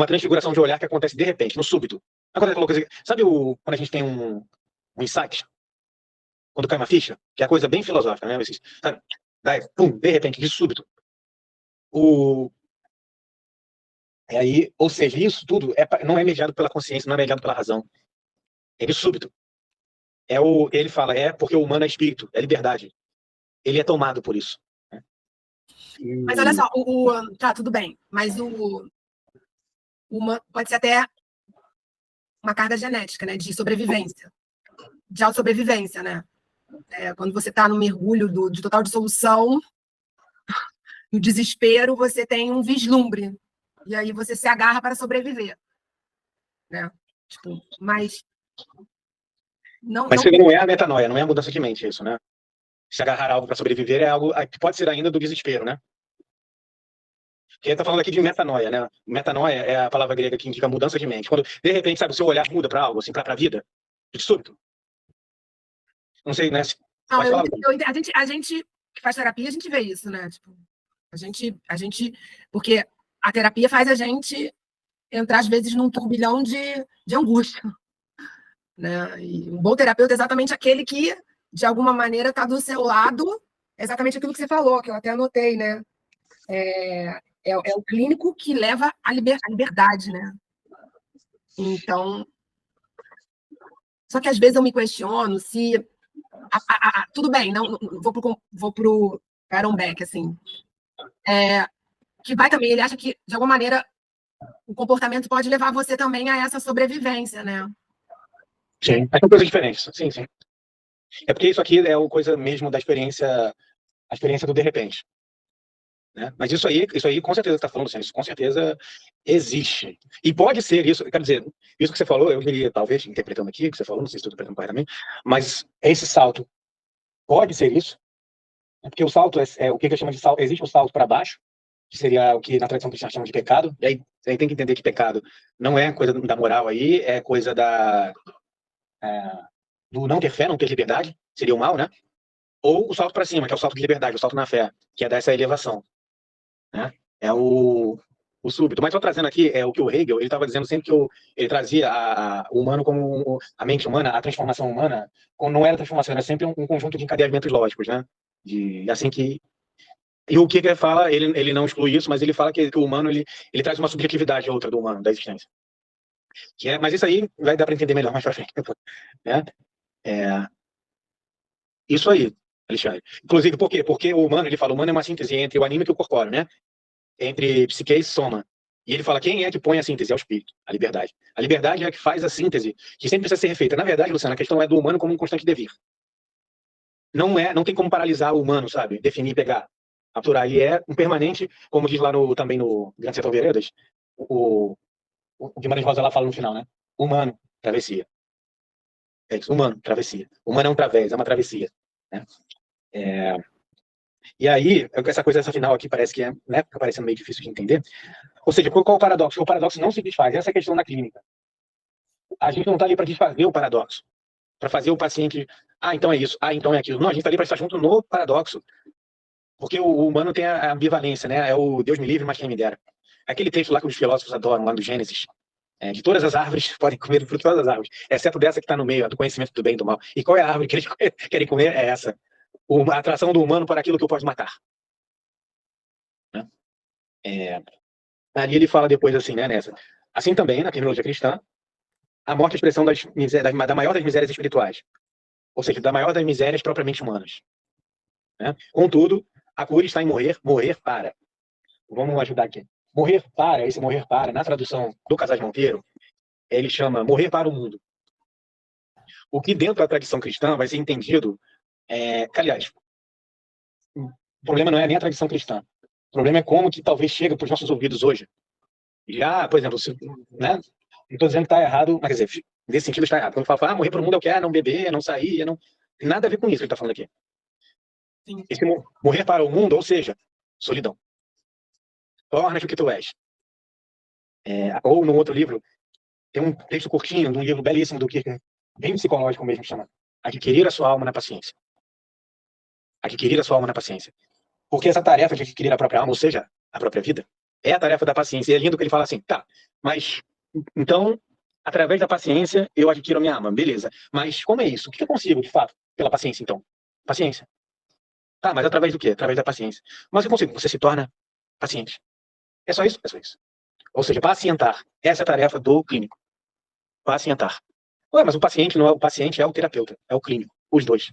transfiguração de olhar que acontece de repente, no súbito. Acontece uma coisa, sabe quando a gente tem um insight? Quando cai uma ficha? Que é coisa bem filosófica, né? Sabe? Daí, pum, de repente, de súbito. Ou seja, isso tudo não é mediado pela consciência, não é mediado pela razão. É de súbito. Ele fala, porque o humano é espírito, é liberdade. Ele é tomado por isso. Né? Mas olha só, tá, tudo bem, mas pode ser até uma carga genética, né, de sobrevivência, de autossobrevivência, né? Quando você está no mergulho de total dissolução, no desespero, você tem um vislumbre. E aí você se agarra para sobreviver. Né? Tipo, mas Mas isso não é a metanoia, não é a mudança de mente, isso, né? Se agarrar a algo para sobreviver é algo que pode ser ainda do desespero, né? Porque ele está falando aqui de metanoia, né? Metanoia é a palavra grega que indica mudança de mente. Quando, de repente, sabe, o seu olhar muda para algo, assim, para a vida, de súbito. Não sei, né? Não, Pode falar. a gente que faz terapia, a gente vê isso, né? Tipo, a gente, porque a terapia faz a gente entrar, às vezes, num turbilhão de angústia. Né? E um bom terapeuta é exatamente aquele que, de alguma maneira, está do seu lado, exatamente aquilo que você falou, que eu até anotei, né? É o clínico que leva à liberdade, né? Então, só que às vezes eu me questiono se tudo bem, não vou pro Aaron Beck, assim, que vai também, ele acha que, de alguma maneira, o comportamento pode levar você também a essa sobrevivência, né? Sim, mas são coisas diferentes, sim. É porque isso aqui é uma coisa mesmo da experiência, a experiência do de repente. Né? Mas isso aí com certeza está falando, assim, isso com certeza existe. E pode ser isso, quer dizer, isso que você falou, eu diria, talvez, interpretando aqui, o que você falou, não sei se estou interpretando corretamente, mas esse salto pode ser isso, né? Porque o salto o que eu chamo de salto, existe o salto para baixo, que seria o que na tradição cristã chama de pecado, e aí tem que entender que pecado não é coisa da moral aí, é coisa do não ter fé, não ter liberdade, seria o mal, né? Ou o salto para cima, que é o salto de liberdade, o salto na fé, que é dessa elevação. Né? É o súbito. Mas estou trazendo aqui o que o Hegel ele estava dizendo sempre que ele trazia o humano como a mente humana, a transformação humana, não era transformação, era sempre um conjunto de encadeamentos lógicos, né? Assim que e o que ele fala, ele não exclui isso, mas ele fala que o humano ele traz uma subjetividade outra do humano, da existência. Mas isso aí vai dar para entender melhor mais para frente, né? Isso aí, Alexandre. Inclusive, por quê? Porque o humano, ele fala, o humano é uma síntese entre o anímico e o corpóreo, né? Entre psique e soma. E ele fala, quem é que põe a síntese? É o espírito, a liberdade. A liberdade é a que faz a síntese, que sempre precisa ser refeita. Na verdade, Luciana, a questão é do humano como um constante devir. Não tem como paralisar o humano, sabe? Definir, pegar, capturar. Ele é um permanente, como diz lá também no Grande Sertão Veredas, o Guimarães Rosa lá fala no final, né? Humano, travessia. É isso, humano, travessia. Humano é um través, é uma travessia. Né? E aí, essa coisa, essa final aqui parece que né, fica parecendo meio difícil de entender. Ou seja, qual é o paradoxo? O paradoxo não se desfaz. Essa é a questão na clínica. A gente não está ali para desfazer o paradoxo, para fazer o paciente, então é isso, então é aquilo. Não, a gente está ali para estar junto no paradoxo. Porque o humano tem a ambivalência, né? É o Deus me livre, mas quem me dera. Aquele texto lá que os filósofos adoram, lá do Gênesis, de todas as árvores podem comer do fruto de todas as árvores, exceto dessa que está no meio, a do conhecimento do bem e do mal. E qual é a árvore que eles querem comer? É essa. A atração do humano para aquilo que o pode matar. Né? Ali ele fala depois assim, né, nessa. Assim também, na terminologia cristã, a morte é a expressão da maior das misérias espirituais. Ou seja, da maior das misérias propriamente humanas. Né? Contudo, a cura está em morrer para. Vamos ajudar aqui. Esse morrer para, na tradução do Casais Monteiro, ele chama morrer para o mundo. O que dentro da tradição cristã vai ser entendido, aliás, o problema não é nem a tradição cristã. O problema é como que talvez chega para os nossos ouvidos hoje. Por exemplo, né? Não estou dizendo que está errado, mas quer dizer, nesse sentido está errado. Quando fala, morrer para o mundo é o que é, não beber, não sair, não tem nada a ver com isso que ele está falando aqui. Sim. Esse morrer para o mundo, ou seja, solidão. Torna-te o que tu és. Ou num outro livro, tem um texto curtinho, de um livro belíssimo do Kierkegaard, bem psicológico mesmo, chama Adquirir a sua alma na paciência. Adquirir a sua alma na paciência. Porque essa tarefa de adquirir a própria alma, ou seja, a própria vida, é a tarefa da paciência. E é lindo que ele fala assim, tá, mas então, através da paciência, eu adquiro a minha alma, beleza. Mas como é isso? O que eu consigo, de fato, pela paciência, então? Paciência. Tá, mas através do quê? Através da paciência. Mas eu consigo, você se torna paciente. É só isso? É só isso. Ou seja, pacientar. Essa é a tarefa do clínico. Pacientar. Ué, mas o paciente não é o paciente, é o terapeuta, é o clínico, os dois.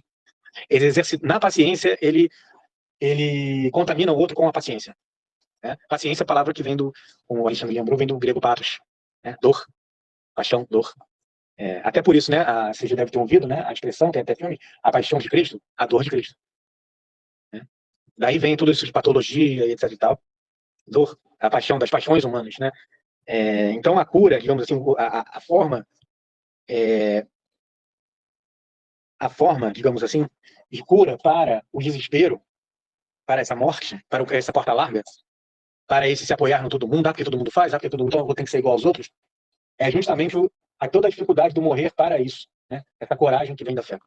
Ele exerce, na paciência, ele contamina o outro com a paciência. Né? Paciência é a palavra que vem como o Alexandre lembrou, vem do grego pathos. Né? Dor, paixão, dor. Até por isso, né, você já deve ter ouvido, né, a expressão, tem até filme, a paixão de Cristo, a dor de Cristo. Né? Daí vem tudo isso de patologia e etc e tal. Dor, a paixão das paixões humanas, né? Então a cura, digamos assim, a forma, digamos assim, de cura para o desespero, para essa morte, para essa porta larga, para esse se apoiar no todo mundo, porque todo mundo faz, porque todo mundo tem que ser igual aos outros, é justamente toda a dificuldade do morrer para isso, né? Essa coragem que vem da fé.